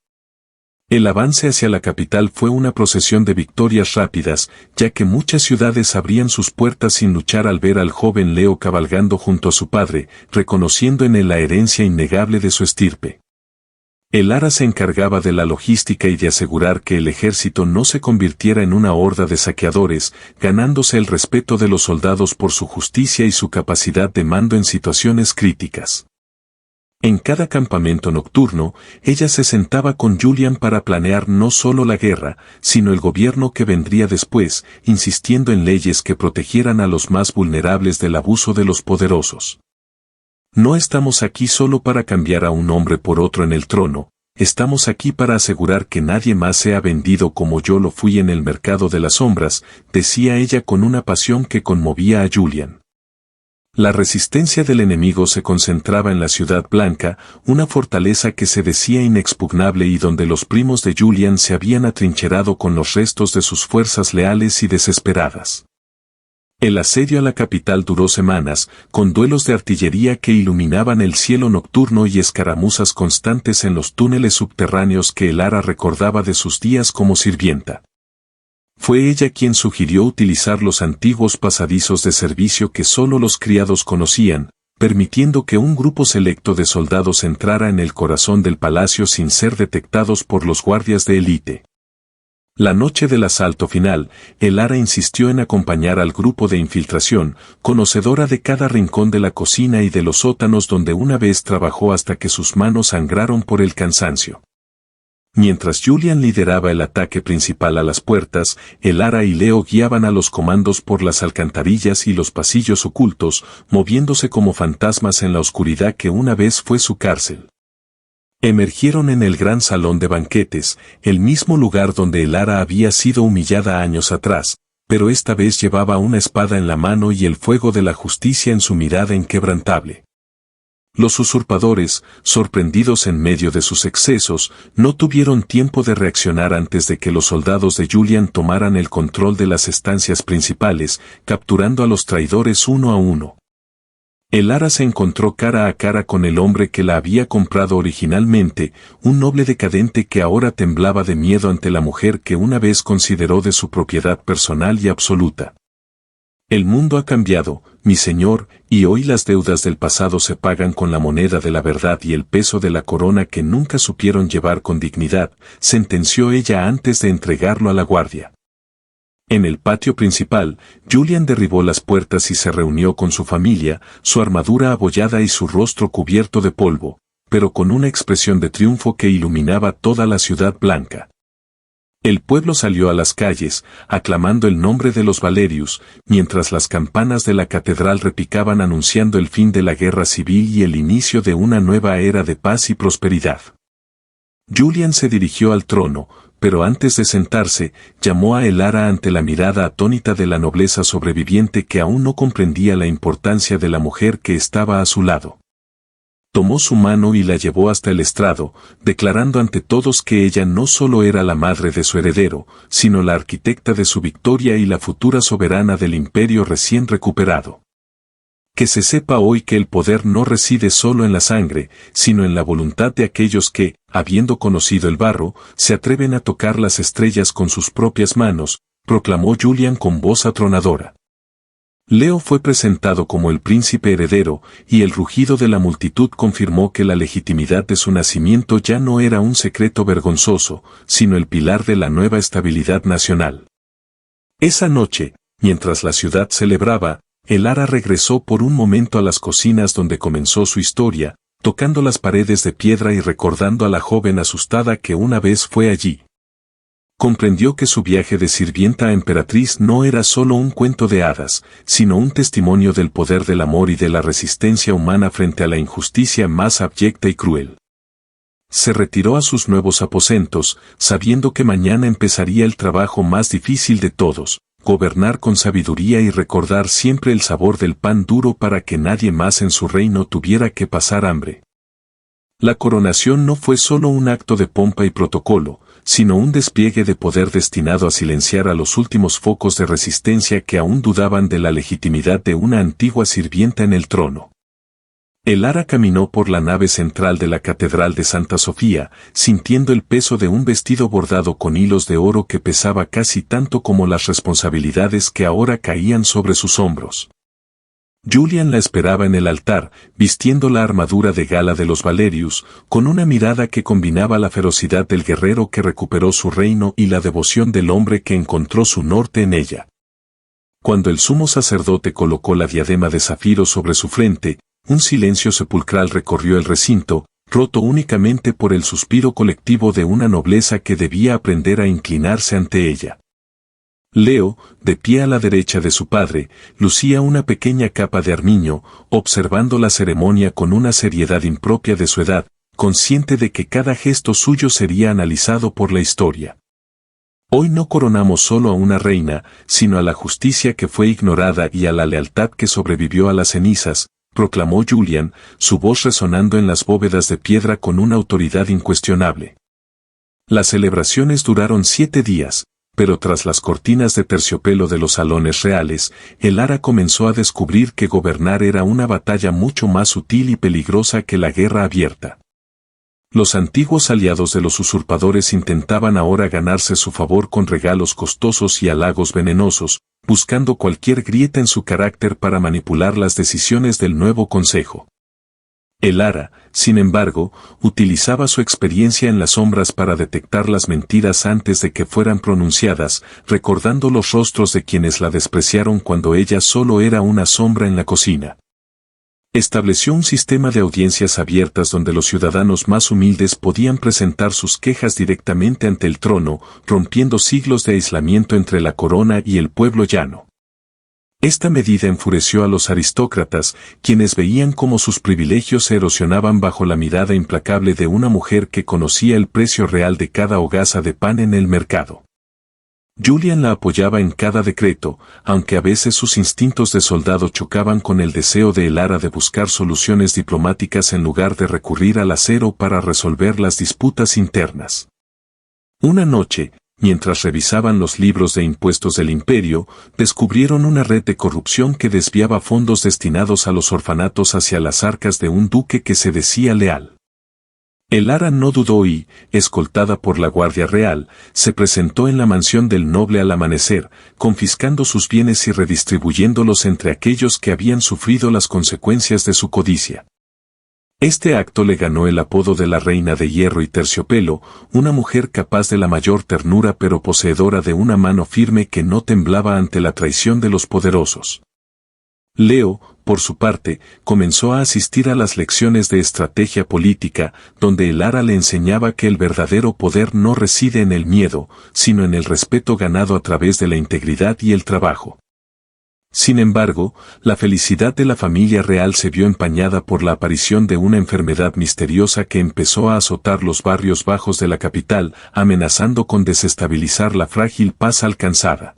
Speaker 1: El avance hacia la capital fue una procesión de victorias rápidas, ya que muchas ciudades abrían sus puertas sin luchar al ver al joven Leo cabalgando junto a su padre, reconociendo en él la herencia innegable de su estirpe. Elara se encargaba de la logística y de asegurar que el ejército no se convirtiera en una horda de saqueadores, ganándose el respeto de los soldados por su justicia y su capacidad de mando en situaciones críticas. En cada campamento nocturno, ella se sentaba con Julian para planear no solo la guerra, sino el gobierno que vendría después, insistiendo en leyes que protegieran a los más vulnerables del abuso de los poderosos. No estamos aquí solo para cambiar a un hombre por otro en el trono, estamos aquí para asegurar que nadie más sea vendido como yo lo fui en el mercado de las sombras, decía ella con una pasión que conmovía a Julian. La resistencia del enemigo se concentraba en la Ciudad Blanca, una fortaleza que se decía inexpugnable y donde los primos de Julian se habían atrincherado con los restos de sus fuerzas leales y desesperadas. El asedio a la capital duró semanas, con duelos de artillería que iluminaban el cielo nocturno y escaramuzas constantes en los túneles subterráneos que Elara recordaba de sus días como sirvienta. Fue ella quien sugirió utilizar los antiguos pasadizos de servicio que solo los criados conocían, permitiendo que un grupo selecto de soldados entrara en el corazón del palacio sin ser detectados por los guardias de élite. La noche del asalto final, Elara insistió en acompañar al grupo de infiltración, conocedora de cada rincón de la cocina y de los sótanos donde una vez trabajó hasta que sus manos sangraron por el cansancio. Mientras Julian lideraba el ataque principal a las puertas, Elara y Leo guiaban a los comandos por las alcantarillas y los pasillos ocultos, moviéndose como fantasmas en la oscuridad que una vez fue su cárcel. Emergieron en el gran salón de banquetes, el mismo lugar donde Elara había sido humillada años atrás, pero esta vez llevaba una espada en la mano y el fuego de la justicia en su mirada inquebrantable. Los usurpadores, sorprendidos en medio de sus excesos, no tuvieron tiempo de reaccionar antes de que los soldados de Julian tomaran el control de las estancias principales, capturando a los traidores uno a uno. Elara se encontró cara a cara con el hombre que la había comprado originalmente, un noble decadente que ahora temblaba de miedo ante la mujer que una vez consideró de su propiedad personal y absoluta. El mundo ha cambiado, mi señor, y hoy las deudas del pasado se pagan con la moneda de la verdad y el peso de la corona que nunca supieron llevar con dignidad, sentenció ella antes de entregarlo a la guardia. En el patio principal, Julian derribó las puertas y se reunió con su familia, su armadura abollada y su rostro cubierto de polvo, pero con una expresión de triunfo que iluminaba toda la ciudad blanca. El pueblo salió a las calles, aclamando el nombre de los Valerius, mientras las campanas de la catedral repicaban anunciando el fin de la guerra civil y el inicio de una nueva era de paz y prosperidad. Julian se dirigió al trono, pero antes de sentarse, llamó a Elara ante la mirada atónita de la nobleza sobreviviente que aún no comprendía la importancia de la mujer que estaba a su lado. Tomó su mano y la llevó hasta el estrado, declarando ante todos que ella no solo era la madre de su heredero, sino la arquitecta de su victoria y la futura soberana del imperio recién recuperado. Que se sepa hoy que el poder no reside solo en la sangre, sino en la voluntad de aquellos que, habiendo conocido el barro, se atreven a tocar las estrellas con sus propias manos, proclamó Julian con voz atronadora. Leo fue presentado como el príncipe heredero, y el rugido de la multitud confirmó que la legitimidad de su nacimiento ya no era un secreto vergonzoso, sino el pilar de la nueva estabilidad nacional. Esa noche, mientras la ciudad celebraba, Elara regresó por un momento a las cocinas donde comenzó su historia, tocando las paredes de piedra y recordando a la joven asustada que una vez fue allí. Comprendió que su viaje de sirvienta a emperatriz no era solo un cuento de hadas, sino un testimonio del poder del amor y de la resistencia humana frente a la injusticia más abyecta y cruel. Se retiró a sus nuevos aposentos, sabiendo que mañana empezaría el trabajo más difícil de todos, gobernar con sabiduría y recordar siempre el sabor del pan duro para que nadie más en su reino tuviera que pasar hambre. La coronación no fue solo un acto de pompa y protocolo, sino un despliegue de poder destinado a silenciar a los últimos focos de resistencia que aún dudaban de la legitimidad de una antigua sirvienta en el trono. Elara caminó por la nave central de la Catedral de Santa Sofía, sintiendo el peso de un vestido bordado con hilos de oro que pesaba casi tanto como las responsabilidades que ahora caían sobre sus hombros. Julian la esperaba en el altar, vistiendo la armadura de gala de los Valerius, con una mirada que combinaba la ferocidad del guerrero que recuperó su reino y la devoción del hombre que encontró su norte en ella. Cuando el sumo sacerdote colocó la diadema de zafiro sobre su frente, un silencio sepulcral recorrió el recinto, roto únicamente por el suspiro colectivo de una nobleza que debía aprender a inclinarse ante ella. Leo, de pie a la derecha de su padre, lucía una pequeña capa de armiño, observando la ceremonia con una seriedad impropia de su edad, consciente de que cada gesto suyo sería analizado por la historia. Hoy no coronamos solo a una reina, sino a la justicia que fue ignorada y a la lealtad que sobrevivió a las cenizas, proclamó Julian, su voz resonando en las bóvedas de piedra con una autoridad incuestionable. Las celebraciones duraron 7 días. Pero tras las cortinas de terciopelo de los salones reales, Elara comenzó a descubrir que gobernar era una batalla mucho más sutil y peligrosa que la guerra abierta. Los antiguos aliados de los usurpadores intentaban ahora ganarse su favor con regalos costosos y halagos venenosos, buscando cualquier grieta en su carácter para manipular las decisiones del nuevo consejo. Elara, sin embargo, utilizaba su experiencia en las sombras para detectar las mentiras antes de que fueran pronunciadas, recordando los rostros de quienes la despreciaron cuando ella solo era una sombra en la cocina. Estableció un sistema de audiencias abiertas donde los ciudadanos más humildes podían presentar sus quejas directamente ante el trono, rompiendo siglos de aislamiento entre la corona y el pueblo llano. Esta medida enfureció a los aristócratas, quienes veían cómo sus privilegios se erosionaban bajo la mirada implacable de una mujer que conocía el precio real de cada hogaza de pan en el mercado. Julian la apoyaba en cada decreto, aunque a veces sus instintos de soldado chocaban con el deseo de Elara de buscar soluciones diplomáticas en lugar de recurrir al acero para resolver las disputas internas. Una noche, mientras revisaban los libros de impuestos del imperio, descubrieron una red de corrupción que desviaba fondos destinados a los orfanatos hacia las arcas de un duque que se decía leal. Elara no dudó y, escoltada por la Guardia Real, se presentó en la mansión del noble al amanecer, confiscando sus bienes y redistribuyéndolos entre aquellos que habían sufrido las consecuencias de su codicia. Este acto le ganó el apodo de la Reina de Hierro y Terciopelo, una mujer capaz de la mayor ternura pero poseedora de una mano firme que no temblaba ante la traición de los poderosos. Leo, por su parte, comenzó a asistir a las lecciones de estrategia política, donde Elara le enseñaba que el verdadero poder no reside en el miedo, sino en el respeto ganado a través de la integridad y el trabajo. Sin embargo, la felicidad de la familia real se vio empañada por la aparición de una enfermedad misteriosa que empezó a azotar los barrios bajos de la capital, amenazando con desestabilizar la frágil paz alcanzada.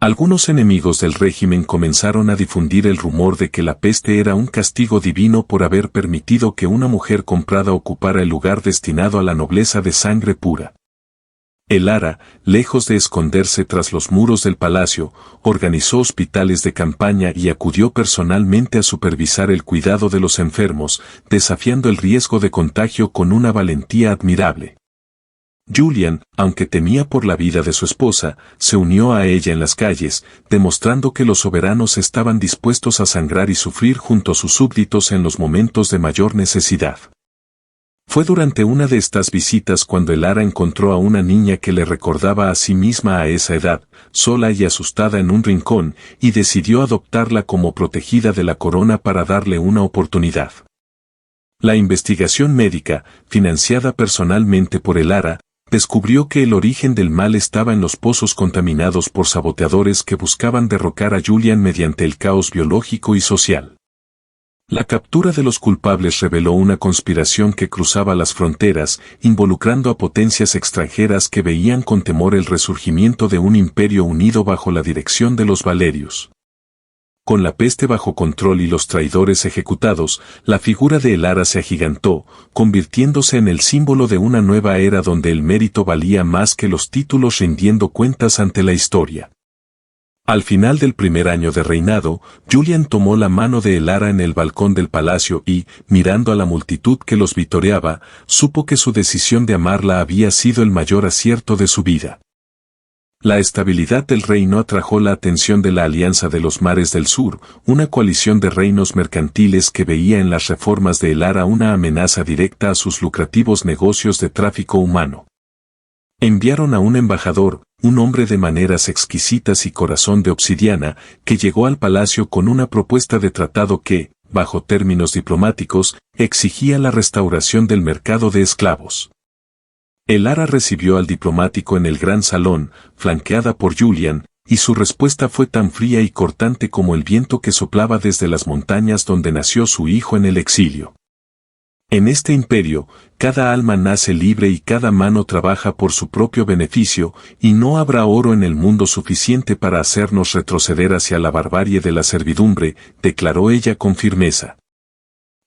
Speaker 1: Algunos enemigos del régimen comenzaron a difundir el rumor de que la peste era un castigo divino por haber permitido que una mujer comprada ocupara el lugar destinado a la nobleza de sangre pura. Elara, lejos de esconderse tras los muros del palacio, organizó hospitales de campaña y acudió personalmente a supervisar el cuidado de los enfermos, desafiando el riesgo de contagio con una valentía admirable. Julian, aunque temía por la vida de su esposa, se unió a ella en las calles, demostrando que los soberanos estaban dispuestos a sangrar y sufrir junto a sus súbditos en los momentos de mayor necesidad. Fue durante una de estas visitas cuando Elara encontró a una niña que le recordaba a sí misma a esa edad, sola y asustada en un rincón, y decidió adoptarla como protegida de la corona para darle una oportunidad. La investigación médica, financiada personalmente por Elara, descubrió que el origen del mal estaba en los pozos contaminados por saboteadores que buscaban derrocar a Julian mediante el caos biológico y social. La captura de los culpables reveló una conspiración que cruzaba las fronteras, involucrando a potencias extranjeras que veían con temor el resurgimiento de un imperio unido bajo la dirección de los Valerius. Con la peste bajo control y los traidores ejecutados, la figura de Elara se agigantó, convirtiéndose en el símbolo de una nueva era donde el mérito valía más que los títulos, rindiendo cuentas ante la historia. Al final del primer año de reinado, Julian tomó la mano de Elara en el balcón del palacio y, mirando a la multitud que los vitoreaba, supo que su decisión de amarla había sido el mayor acierto de su vida. La estabilidad del reino atrajo la atención de la Alianza de los Mares del Sur, una coalición de reinos mercantiles que veía en las reformas de Elara una amenaza directa a sus lucrativos negocios de tráfico humano. Enviaron a un embajador, un hombre de maneras exquisitas y corazón de obsidiana, que llegó al palacio con una propuesta de tratado que, bajo términos diplomáticos, exigía la restauración del mercado de esclavos. Elara recibió al diplomático en el gran salón, flanqueada por Julian, y su respuesta fue tan fría y cortante como el viento que soplaba desde las montañas donde nació su hijo en el exilio. En este imperio, cada alma nace libre y cada mano trabaja por su propio beneficio, y no habrá oro en el mundo suficiente para hacernos retroceder hacia la barbarie de la servidumbre, declaró ella con firmeza.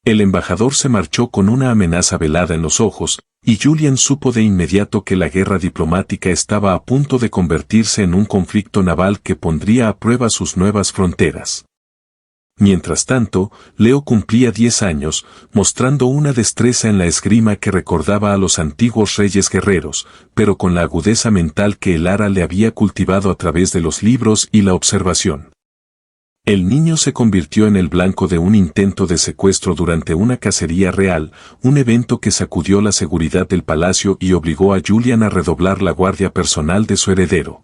Speaker 1: El embajador se marchó con una amenaza velada en los ojos, y Julian supo de inmediato que la guerra diplomática estaba a punto de convertirse en un conflicto naval que pondría a prueba sus nuevas fronteras. Mientras tanto, Leo cumplía 10 años, mostrando una destreza en la esgrima que recordaba a los antiguos reyes guerreros, pero con la agudeza mental que Elara le había cultivado a través de los libros y la observación. El niño se convirtió en el blanco de un intento de secuestro durante una cacería real, un evento que sacudió la seguridad del palacio y obligó a Julian a redoblar la guardia personal de su heredero.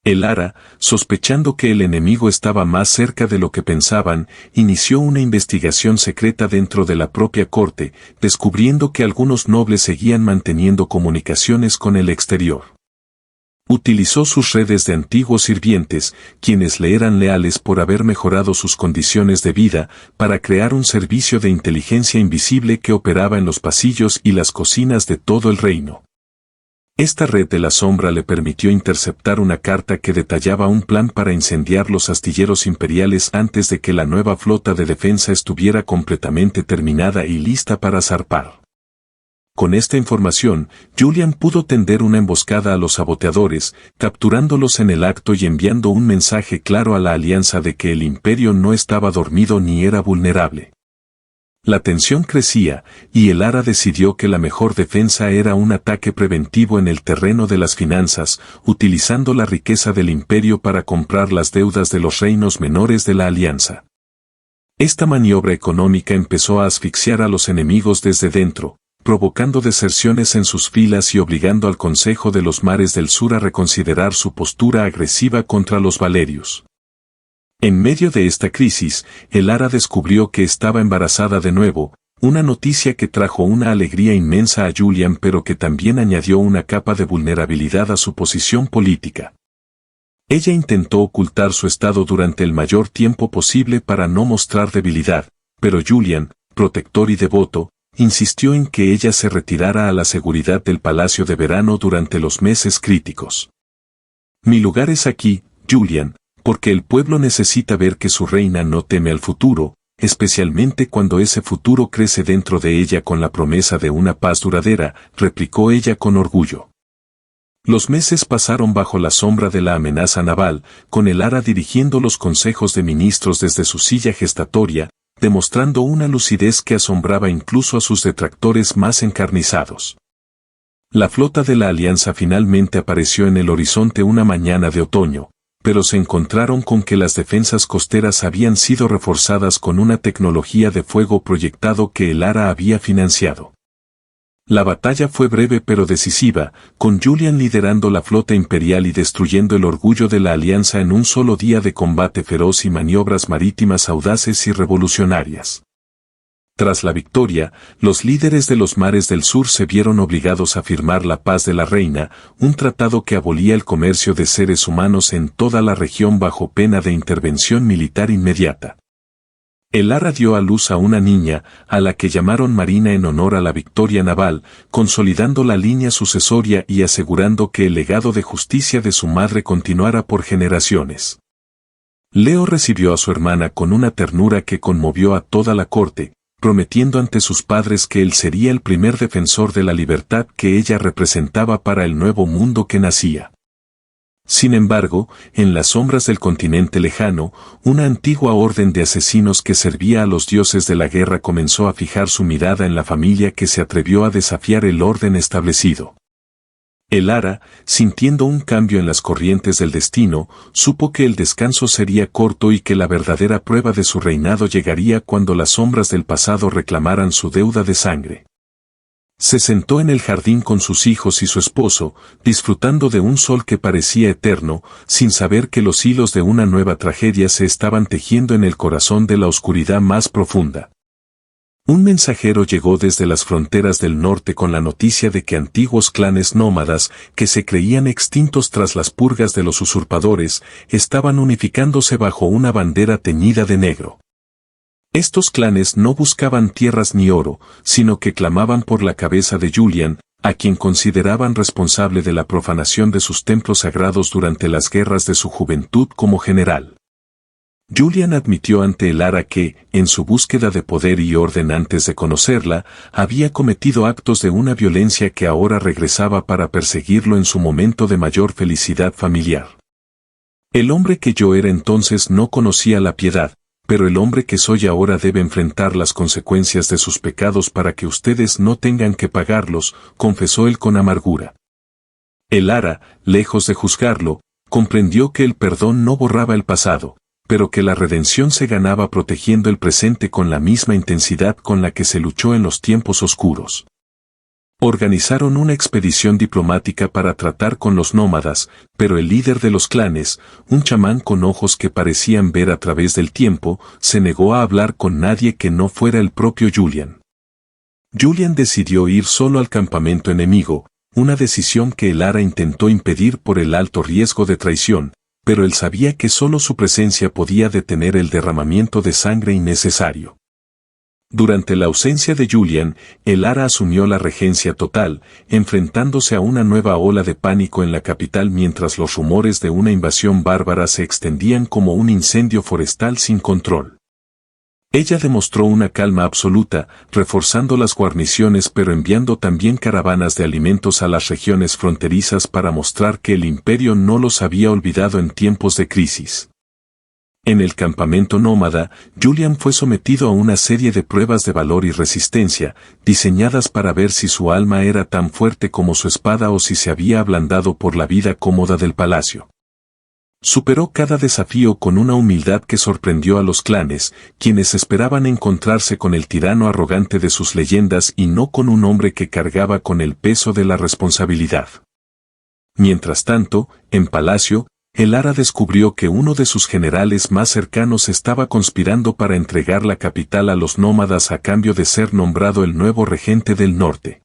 Speaker 1: Elara, sospechando que el enemigo estaba más cerca de lo que pensaban, inició una investigación secreta dentro de la propia corte, descubriendo que algunos nobles seguían manteniendo comunicaciones con el exterior. Utilizó sus redes de antiguos sirvientes, quienes le eran leales por haber mejorado sus condiciones de vida, para crear un servicio de inteligencia invisible que operaba en los pasillos y las cocinas de todo el reino. Esta red de la sombra le permitió interceptar una carta que detallaba un plan para incendiar los astilleros imperiales antes de que la nueva flota de defensa estuviera completamente terminada y lista para zarpar. Con esta información, Julian pudo tender una emboscada a los saboteadores, capturándolos en el acto y enviando un mensaje claro a la alianza de que el imperio no estaba dormido ni era vulnerable. La tensión crecía, y el Ara decidió que la mejor defensa era un ataque preventivo en el terreno de las finanzas, utilizando la riqueza del imperio para comprar las deudas de los reinos menores de la alianza. Esta maniobra económica empezó a asfixiar a los enemigos desde dentro, provocando deserciones en sus filas y obligando al Consejo de los Mares del Sur a reconsiderar su postura agresiva contra los Valerius. En medio de esta crisis, el Ara descubrió que estaba embarazada de nuevo, una noticia que trajo una alegría inmensa a Julian pero que también añadió una capa de vulnerabilidad a su posición política. Ella intentó ocultar su estado durante el mayor tiempo posible para no mostrar debilidad, pero Julian, protector y devoto, insistió en que ella se retirara a la seguridad del Palacio de Verano durante los meses críticos. Mi lugar es aquí, Julian, porque el pueblo necesita ver que su reina no teme al futuro, especialmente cuando ese futuro crece dentro de ella con la promesa de una paz duradera, replicó ella con orgullo. Los meses pasaron bajo la sombra de la amenaza naval, con el Ara dirigiendo los consejos de ministros desde su silla gestatoria, demostrando una lucidez que asombraba incluso a sus detractores más encarnizados. La flota de la Alianza finalmente apareció en el horizonte una mañana de otoño, pero se encontraron con que las defensas costeras habían sido reforzadas con una tecnología de fuego proyectado que el Ara había financiado. La batalla fue breve pero decisiva, con Julian liderando la flota imperial y destruyendo el orgullo de la Alianza en un solo día de combate feroz y maniobras marítimas audaces y revolucionarias. Tras la victoria, los líderes de los mares del sur se vieron obligados a firmar la paz de la reina, un tratado que abolía el comercio de seres humanos en toda la región bajo pena de intervención militar inmediata. El Ara dio a luz a una niña, a la que llamaron Marina en honor a la victoria naval, consolidando la línea sucesoria y asegurando que el legado de justicia de su madre continuara por generaciones. Leo recibió a su hermana con una ternura que conmovió a toda la corte, prometiendo ante sus padres que él sería el primer defensor de la libertad que ella representaba para el nuevo mundo que nacía. Sin embargo, en las sombras del continente lejano, una antigua orden de asesinos que servía a los dioses de la guerra comenzó a fijar su mirada en la familia que se atrevió a desafiar el orden establecido. El Ara, sintiendo un cambio en las corrientes del destino, supo que el descanso sería corto y que la verdadera prueba de su reinado llegaría cuando las sombras del pasado reclamaran su deuda de sangre. Se sentó en el jardín con sus hijos y su esposo, disfrutando de un sol que parecía eterno, sin saber que los hilos de una nueva tragedia se estaban tejiendo en el corazón de la oscuridad más profunda. Un mensajero llegó desde las fronteras del norte con la noticia de que antiguos clanes nómadas, que se creían extintos tras las purgas de los usurpadores, estaban unificándose bajo una bandera teñida de negro. Estos clanes no buscaban tierras ni oro, sino que clamaban por la cabeza de Julian, a quien consideraban responsable de la profanación de sus templos sagrados durante las guerras de su juventud como general. Julian admitió ante el Ara que, en su búsqueda de poder y orden antes de conocerla, había cometido actos de una violencia que ahora regresaba para perseguirlo en su momento de mayor felicidad familiar. El hombre que yo era entonces no conocía la piedad, pero el hombre que soy ahora debe enfrentar las consecuencias de sus pecados para que ustedes no tengan que pagarlos, confesó él con amargura. El Ara, lejos de juzgarlo, comprendió que el perdón no borraba el pasado, pero que la redención se ganaba protegiendo el presente con la misma intensidad con la que se luchó en los tiempos oscuros. Organizaron una expedición diplomática para tratar con los nómadas, pero el líder de los clanes, un chamán con ojos que parecían ver a través del tiempo, se negó a hablar con nadie que no fuera el propio Julian. Julian decidió ir solo al campamento enemigo, una decisión que el Ara intentó impedir por el alto riesgo de traición, pero él sabía que solo su presencia podía detener el derramamiento de sangre innecesario. Durante la ausencia de Julian, Elara asumió la regencia total, enfrentándose a una nueva ola de pánico en la capital mientras los rumores de una invasión bárbara se extendían como un incendio forestal sin control. Ella demostró una calma absoluta, reforzando las guarniciones pero enviando también caravanas de alimentos a las regiones fronterizas para mostrar que el imperio no los había olvidado en tiempos de crisis. En el campamento nómada, Julian fue sometido a una serie de pruebas de valor y resistencia, diseñadas para ver si su alma era tan fuerte como su espada o si se había ablandado por la vida cómoda del palacio. Superó cada desafío con una humildad que sorprendió a los clanes, quienes esperaban encontrarse con el tirano arrogante de sus leyendas y no con un hombre que cargaba con el peso de la responsabilidad. Mientras tanto, en palacio, Elara descubrió que uno de sus generales más cercanos estaba conspirando para entregar la capital a los nómadas a cambio de ser nombrado el nuevo regente del norte.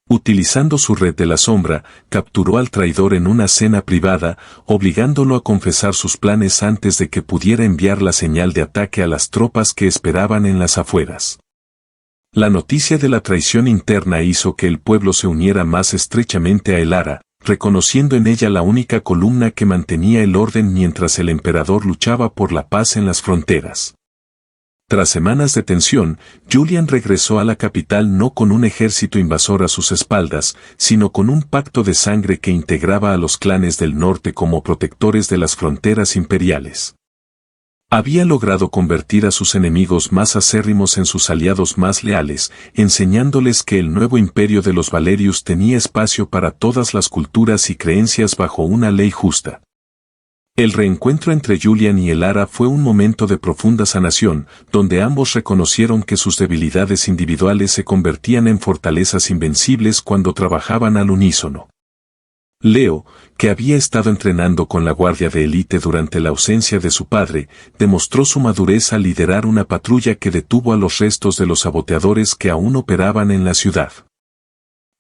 Speaker 1: Utilizando su red de la sombra, capturó al traidor en una cena privada, obligándolo a confesar sus planes antes de que pudiera enviar la señal de ataque a las tropas que esperaban en las afueras. La noticia de la traición interna hizo que el pueblo se uniera más estrechamente a Elara, reconociendo en ella la única columna que mantenía el orden mientras el emperador luchaba por la paz en las fronteras. Tras semanas de tensión, Julian regresó a la capital no con un ejército invasor a sus espaldas, sino con un pacto de sangre que integraba a los clanes del norte como protectores de las fronteras imperiales. Había logrado convertir a sus enemigos más acérrimos en sus aliados más leales, enseñándoles que el nuevo imperio de los Valerius tenía espacio para todas las culturas y creencias bajo una ley justa. El reencuentro entre Julian y Elara fue un momento de profunda sanación, donde ambos reconocieron que sus debilidades individuales se convertían en fortalezas invencibles cuando trabajaban al unísono. Leo, que había estado entrenando con la guardia de élite durante la ausencia de su padre, demostró su madurez al liderar una patrulla que detuvo a los restos de los saboteadores que aún operaban en la ciudad.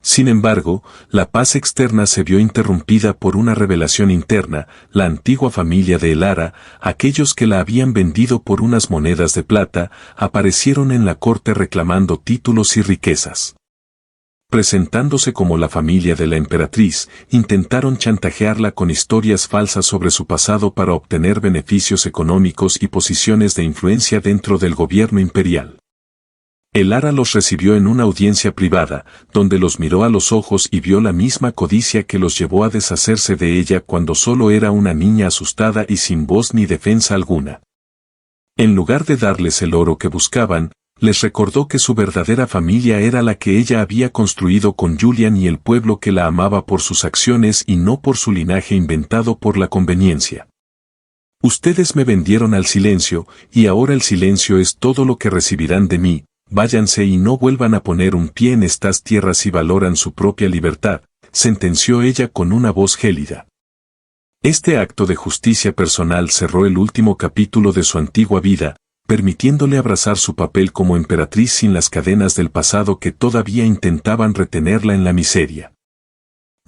Speaker 1: Sin embargo, la paz externa se vio interrumpida por una revelación interna. La antigua familia de Elara, aquellos que la habían vendido por unas monedas de plata, aparecieron en la corte reclamando títulos y riquezas. Presentándose como la familia de la emperatriz, intentaron chantajearla con historias falsas sobre su pasado para obtener beneficios económicos y posiciones de influencia dentro del gobierno imperial. Elara los recibió en una audiencia privada, donde los miró a los ojos y vio la misma codicia que los llevó a deshacerse de ella cuando solo era una niña asustada y sin voz ni defensa alguna. En lugar de darles el oro que buscaban, les recordó que su verdadera familia era la que ella había construido con Julian y el pueblo que la amaba por sus acciones y no por su linaje inventado por la conveniencia. Ustedes me vendieron al silencio, y ahora el silencio es todo lo que recibirán de mí. Váyanse y no vuelvan a poner un pie en estas tierras si valoran su propia libertad, sentenció ella con una voz gélida. Este acto de justicia personal cerró el último capítulo de su antigua vida, permitiéndole abrazar su papel como emperatriz sin las cadenas del pasado que todavía intentaban retenerla en la miseria.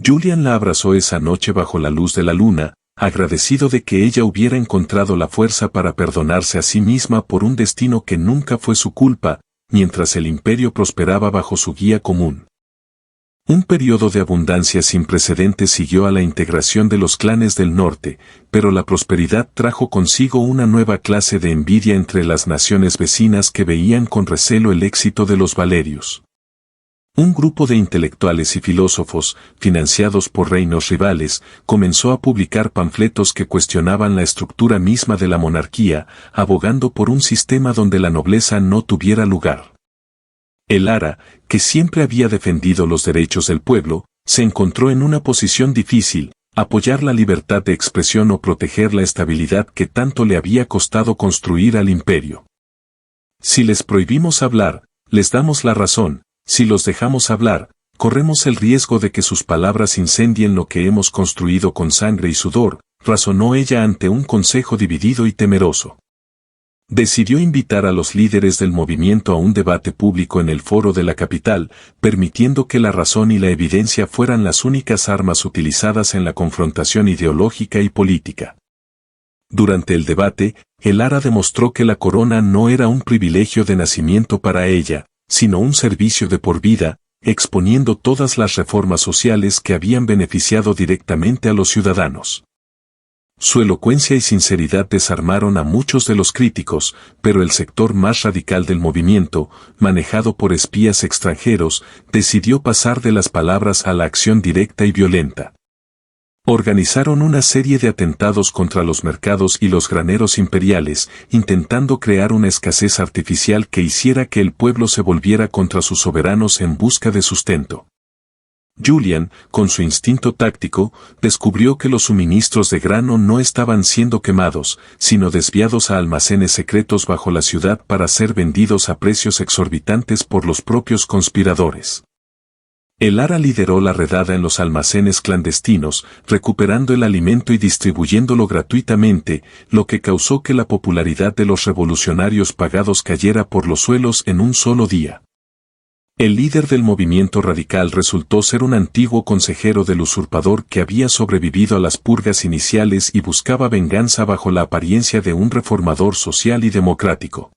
Speaker 1: Julian la abrazó esa noche bajo la luz de la luna, agradecido de que ella hubiera encontrado la fuerza para perdonarse a sí misma por un destino que nunca fue su culpa, mientras el imperio prosperaba bajo su guía común. Un periodo de abundancia sin precedentes siguió a la integración de los clanes del norte, pero la prosperidad trajo consigo una nueva clase de envidia entre las naciones vecinas que veían con recelo el éxito de los Valerius. Un grupo de intelectuales y filósofos, financiados por reinos rivales, comenzó a publicar panfletos que cuestionaban la estructura misma de la monarquía, abogando por un sistema donde la nobleza no tuviera lugar. Elara, que siempre había defendido los derechos del pueblo, se encontró en una posición difícil: apoyar la libertad de expresión o proteger la estabilidad que tanto le había costado construir al imperio. Si les prohibimos hablar, les damos la razón. Si los dejamos hablar, corremos el riesgo de que sus palabras incendien lo que hemos construido con sangre y sudor, razonó ella ante un consejo dividido y temeroso. Decidió invitar a los líderes del movimiento a un debate público en el foro de la capital, permitiendo que la razón y la evidencia fueran las únicas armas utilizadas en la confrontación ideológica y política. Durante el debate, Elara demostró que la corona no era un privilegio de nacimiento para ella, sino un servicio de por vida, exponiendo todas las reformas sociales que habían beneficiado directamente a los ciudadanos. Su elocuencia y sinceridad desarmaron a muchos de los críticos, pero el sector más radical del movimiento, manejado por espías extranjeros, decidió pasar de las palabras a la acción directa y violenta. Organizaron una serie de atentados contra los mercados y los graneros imperiales, intentando crear una escasez artificial que hiciera que el pueblo se volviera contra sus soberanos en busca de sustento. Julian, con su instinto táctico, descubrió que los suministros de grano no estaban siendo quemados, sino desviados a almacenes secretos bajo la ciudad para ser vendidos a precios exorbitantes por los propios conspiradores. Elara lideró la redada en los almacenes clandestinos, recuperando el alimento y distribuyéndolo gratuitamente, lo que causó que la popularidad de los revolucionarios pagados cayera por los suelos en un solo día. El líder del movimiento radical resultó ser un antiguo consejero del usurpador que había sobrevivido a las purgas iniciales y buscaba venganza bajo la apariencia de un reformador social y democrático.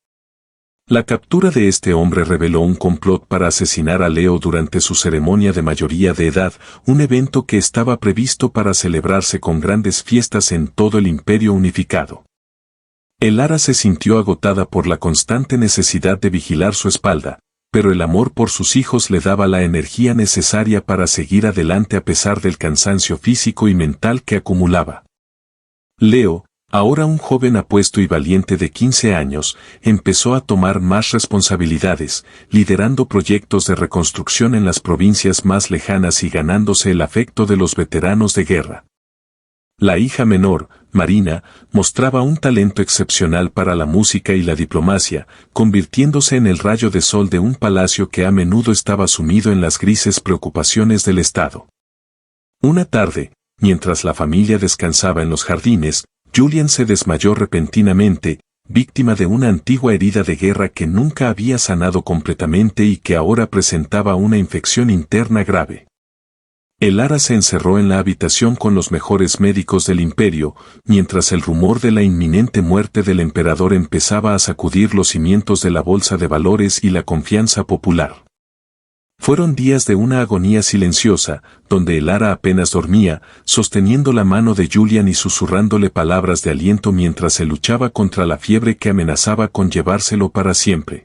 Speaker 1: La captura de este hombre reveló un complot para asesinar a Leo durante su ceremonia de mayoría de edad, un evento que estaba previsto para celebrarse con grandes fiestas en todo el imperio unificado. Elara se sintió agotada por la constante necesidad de vigilar su espalda, pero el amor por sus hijos le daba la energía necesaria para seguir adelante a pesar del cansancio físico y mental que acumulaba. Leo, ahora un joven apuesto y valiente de 15 años, empezó a tomar más responsabilidades, liderando proyectos de reconstrucción en las provincias más lejanas y ganándose el afecto de los veteranos de guerra. La hija menor, Marina, mostraba un talento excepcional para la música y la diplomacia, convirtiéndose en el rayo de sol de un palacio que a menudo estaba sumido en las grises preocupaciones del Estado. Una tarde, mientras la familia descansaba en los jardines, Julian se desmayó repentinamente, víctima de una antigua herida de guerra que nunca había sanado completamente y que ahora presentaba una infección interna grave. Elara se encerró en la habitación con los mejores médicos del imperio, mientras el rumor de la inminente muerte del emperador empezaba a sacudir los cimientos de la bolsa de valores y la confianza popular. Fueron días de una agonía silenciosa, donde Elara apenas dormía, sosteniendo la mano de Julian y susurrándole palabras de aliento mientras se luchaba contra la fiebre que amenazaba con llevárselo para siempre.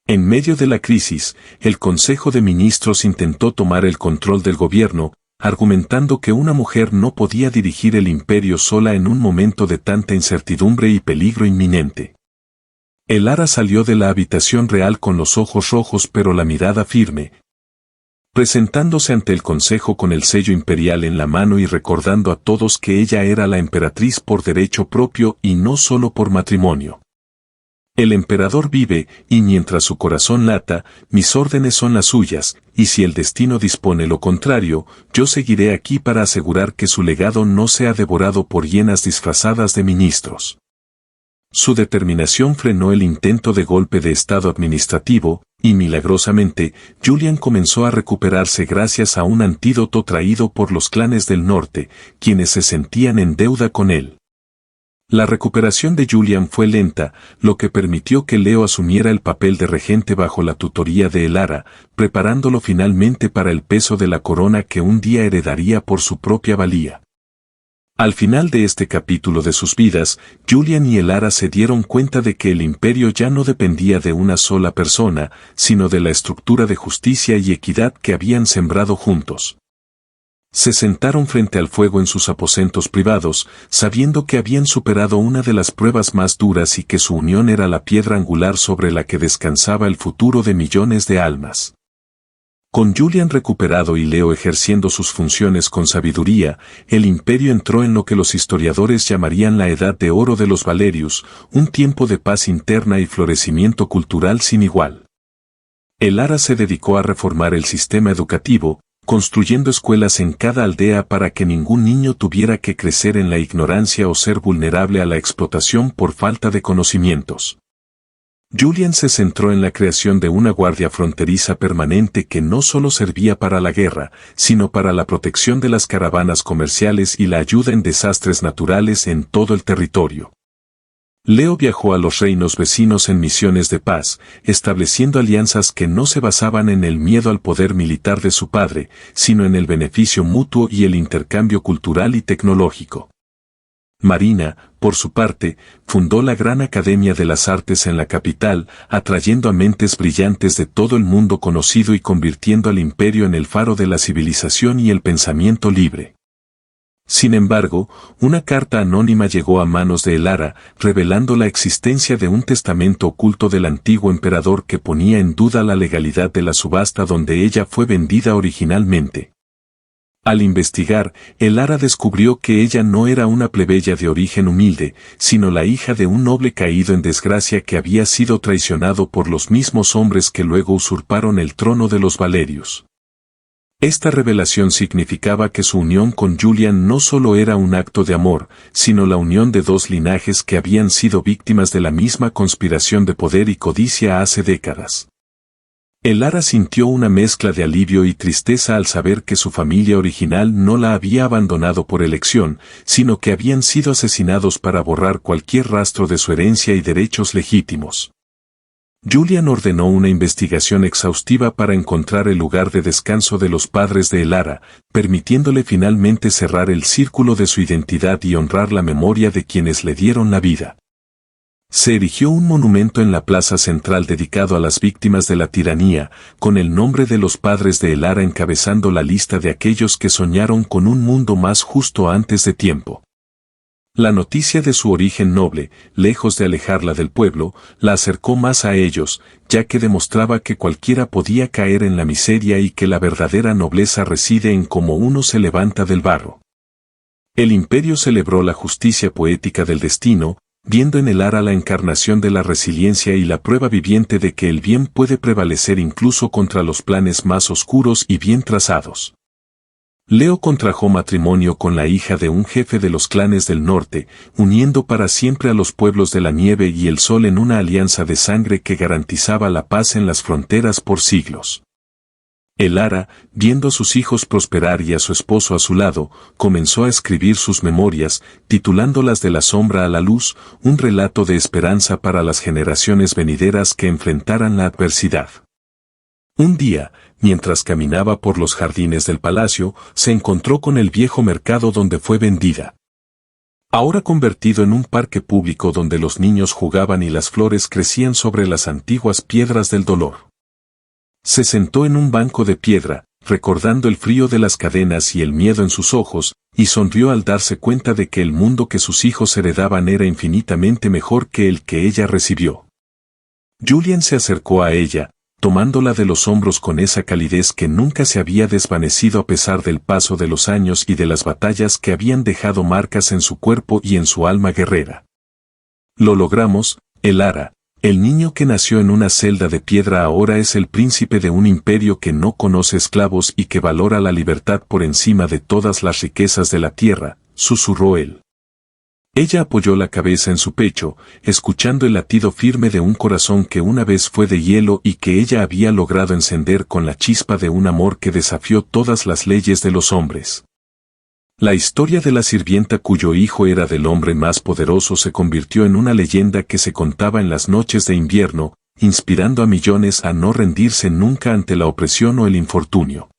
Speaker 1: En medio de la crisis, el Consejo de Ministros intentó tomar el control del gobierno, argumentando que una mujer no podía dirigir el imperio sola en un momento de tanta incertidumbre y peligro inminente. Elara salió de la habitación real con los ojos rojos pero la mirada firme, presentándose ante el consejo con el sello imperial en la mano y recordando a todos que ella era la emperatriz por derecho propio y no solo por matrimonio. El emperador vive, y mientras su corazón lata, mis órdenes son las suyas, y si el destino dispone lo contrario, yo seguiré aquí para asegurar que su legado no sea devorado por hienas disfrazadas de ministros. Su determinación frenó el intento de golpe de estado administrativo, y milagrosamente, Julian comenzó a recuperarse gracias a un antídoto traído por los clanes del norte, quienes se sentían en deuda con él. La recuperación de Julian fue lenta, lo que permitió que Leo asumiera el papel de regente bajo la tutoría de Elara, preparándolo finalmente para el peso de la corona que un día heredaría por su propia valía. Al final de este capítulo de sus vidas, Julian y Elara se dieron cuenta de que el imperio ya no dependía de una sola persona, sino de la estructura de justicia y equidad que habían sembrado juntos. Se sentaron frente al fuego en sus aposentos privados, sabiendo que habían superado una de las pruebas más duras y que su unión era la piedra angular sobre la que descansaba el futuro de millones de almas. Con Julian recuperado y Leo ejerciendo sus funciones con sabiduría, el imperio entró en lo que los historiadores llamarían la Edad de Oro de los Valerius, un tiempo de paz interna y florecimiento cultural sin igual. Elara se dedicó a reformar el sistema educativo, construyendo escuelas en cada aldea para que ningún niño tuviera que crecer en la ignorancia o ser vulnerable a la explotación por falta de conocimientos. Julian se centró en la creación de una guardia fronteriza permanente que no solo servía para la guerra, sino para la protección de las caravanas comerciales y la ayuda en desastres naturales en todo el territorio. Leo viajó a los reinos vecinos en misiones de paz, estableciendo alianzas que no se basaban en el miedo al poder militar de su padre, sino en el beneficio mutuo y el intercambio cultural y tecnológico. Marina, por su parte, fundó la Gran Academia de las Artes en la capital, atrayendo a mentes brillantes de todo el mundo conocido y convirtiendo al imperio en el faro de la civilización y el pensamiento libre. Sin embargo, una carta anónima llegó a manos de Elara, revelando la existencia de un testamento oculto del antiguo emperador que ponía en duda la legalidad de la subasta donde ella fue vendida originalmente. Al investigar, Elara descubrió que ella no era una plebeya de origen humilde, sino la hija de un noble caído en desgracia que había sido traicionado por los mismos hombres que luego usurparon el trono de los Valerius. Esta revelación significaba que su unión con Julian no solo era un acto de amor, sino la unión de dos linajes que habían sido víctimas de la misma conspiración de poder y codicia hace décadas. Elara sintió una mezcla de alivio y tristeza al saber que su familia original no la había abandonado por elección, sino que habían sido asesinados para borrar cualquier rastro de su herencia y derechos legítimos. Julian ordenó una investigación exhaustiva para encontrar el lugar de descanso de los padres de Elara, permitiéndole finalmente cerrar el círculo de su identidad y honrar la memoria de quienes le dieron la vida. Se erigió un monumento en la plaza central dedicado a las víctimas de la tiranía, con el nombre de los padres de Elara encabezando la lista de aquellos que soñaron con un mundo más justo antes de tiempo. La noticia de su origen noble, lejos de alejarla del pueblo, la acercó más a ellos, ya que demostraba que cualquiera podía caer en la miseria y que la verdadera nobleza reside en cómo uno se levanta del barro. El imperio celebró la justicia poética del destino, viendo en Elara la encarnación de la resiliencia y la prueba viviente de que el bien puede prevalecer incluso contra los planes más oscuros y bien trazados. Leo contrajo matrimonio con la hija de un jefe de los clanes del norte, uniendo para siempre a los pueblos de la nieve y el sol en una alianza de sangre que garantizaba la paz en las fronteras por siglos. Elara, viendo a sus hijos prosperar y a su esposo a su lado, comenzó a escribir sus memorias, titulándolas De la sombra a la luz, un relato de esperanza para las generaciones venideras que enfrentaran la adversidad. Un día, mientras caminaba por los jardines del palacio, se encontró con el viejo mercado donde fue vendida. Ahora convertido en un parque público donde los niños jugaban y las flores crecían sobre las antiguas piedras del dolor. Se sentó en un banco de piedra, recordando el frío de las cadenas y el miedo en sus ojos, y sonrió al darse cuenta de que el mundo que sus hijos heredaban era infinitamente mejor que el que ella recibió. Julian se acercó a ella, tomándola de los hombros con esa calidez que nunca se había desvanecido a pesar del paso de los años y de las batallas que habían dejado marcas en su cuerpo y en su alma guerrera. Lo logramos, Elara. El niño que nació en una celda de piedra ahora es el príncipe de un imperio que no conoce esclavos y que valora la libertad por encima de todas las riquezas de la tierra, susurró él. Ella apoyó la cabeza en su pecho, escuchando el latido firme de un corazón que una vez fue de hielo y que ella había logrado encender con la chispa de un amor que desafió todas las leyes de los hombres. La historia de la sirvienta cuyo hijo era del hombre más poderoso se convirtió en una leyenda que se contaba en las noches de invierno, inspirando a millones a no rendirse nunca ante la opresión o el infortunio.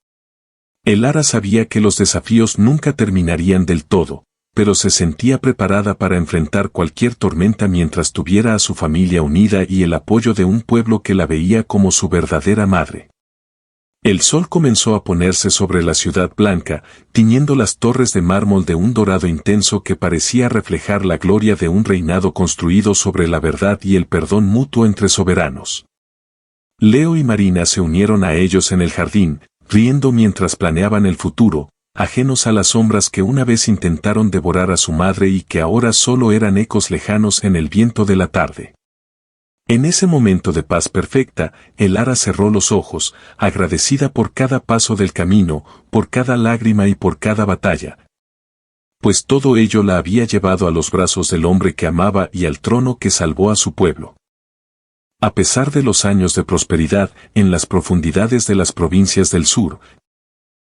Speaker 1: Elara sabía que los desafíos nunca terminarían del todo, pero se sentía preparada para enfrentar cualquier tormenta mientras tuviera a su familia unida y el apoyo de un pueblo que la veía como su verdadera madre. El sol comenzó a ponerse sobre la ciudad blanca, tiñendo las torres de mármol de un dorado intenso que parecía reflejar la gloria de un reinado construido sobre la verdad y el perdón mutuo entre soberanos. Leo y Marina se unieron a ellos en el jardín, riendo mientras planeaban el futuro, ajenos a las sombras que una vez intentaron devorar a su madre y que ahora solo eran ecos lejanos en el viento de la tarde. En ese momento de paz perfecta, Elara cerró los ojos, agradecida por cada paso del camino, por cada lágrima y por cada batalla. Pues todo ello la había llevado a los brazos del hombre que amaba y al trono que salvó a su pueblo. A pesar de los años de prosperidad en las profundidades de las provincias del sur,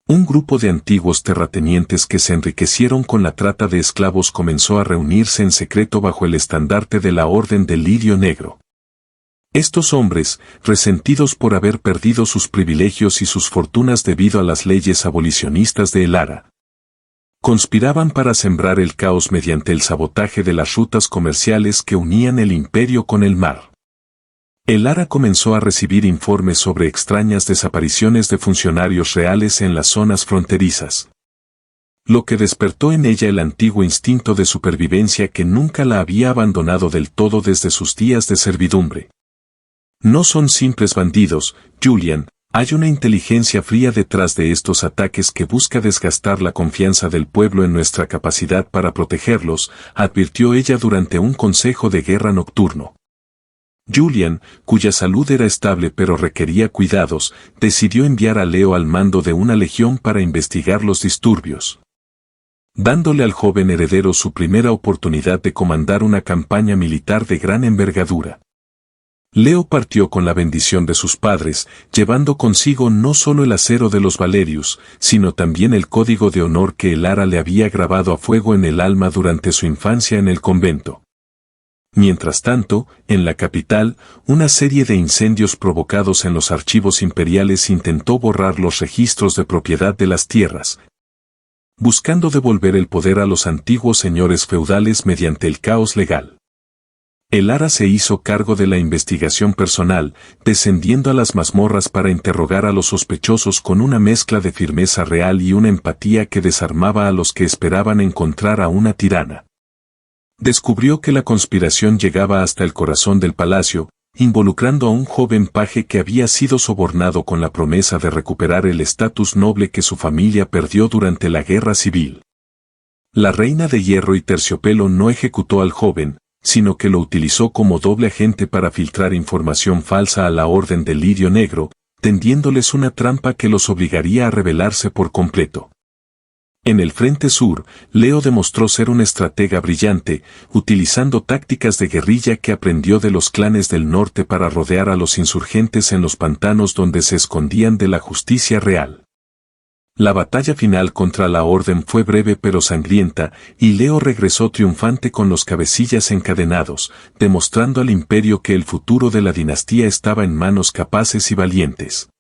Speaker 1: un grupo de antiguos terratenientes que se enriquecieron con la trata de esclavos comenzó a reunirse en secreto bajo el estandarte de la Orden del Lirio Negro. Estos hombres, resentidos por haber perdido sus privilegios y sus fortunas debido a las leyes abolicionistas de Elara, conspiraban para sembrar el caos mediante el sabotaje de las rutas comerciales que unían el imperio con el mar. Elara comenzó a recibir informes sobre extrañas desapariciones de funcionarios reales en las zonas fronterizas, lo que despertó en ella el antiguo instinto de supervivencia que nunca la había abandonado del todo desde sus días de servidumbre. No son simples bandidos, Julian, hay una inteligencia fría detrás de estos ataques que busca desgastar la confianza del pueblo en nuestra capacidad para protegerlos, advirtió ella durante un consejo de guerra nocturno. Julian, cuya salud era estable pero requería cuidados, decidió enviar a Leo al mando de una legión para investigar los disturbios, dándole al joven heredero su primera oportunidad de comandar una campaña militar de gran envergadura. Leo partió con la bendición de sus padres, llevando consigo no solo el acero de los Valerius, sino también el código de honor que Elara le había grabado a fuego en el alma durante su infancia en el convento. Mientras tanto, en la capital, una serie de incendios provocados en los archivos imperiales intentó borrar los registros de propiedad de las tierras, buscando devolver el poder a los antiguos señores feudales mediante el caos legal. Elara se hizo cargo de la investigación personal, descendiendo a las mazmorras para interrogar a los sospechosos con una mezcla de firmeza real y una empatía que desarmaba a los que esperaban encontrar a una tirana. Descubrió que la conspiración llegaba hasta el corazón del palacio, involucrando a un joven paje que había sido sobornado con la promesa de recuperar el estatus noble que su familia perdió durante la guerra civil. La reina de hierro y terciopelo no ejecutó al joven, sino que lo utilizó como doble agente para filtrar información falsa a la Orden del Lirio Negro, tendiéndoles una trampa que los obligaría a rebelarse por completo. En el frente sur, Leo demostró ser un estratega brillante, utilizando tácticas de guerrilla que aprendió de los clanes del norte para rodear a los insurgentes en los pantanos donde se escondían de la justicia real. La batalla final contra la Orden fue breve pero sangrienta, y Leo regresó triunfante con los cabecillas encadenados, demostrando al imperio que el futuro de la dinastía estaba en manos capaces y valientes.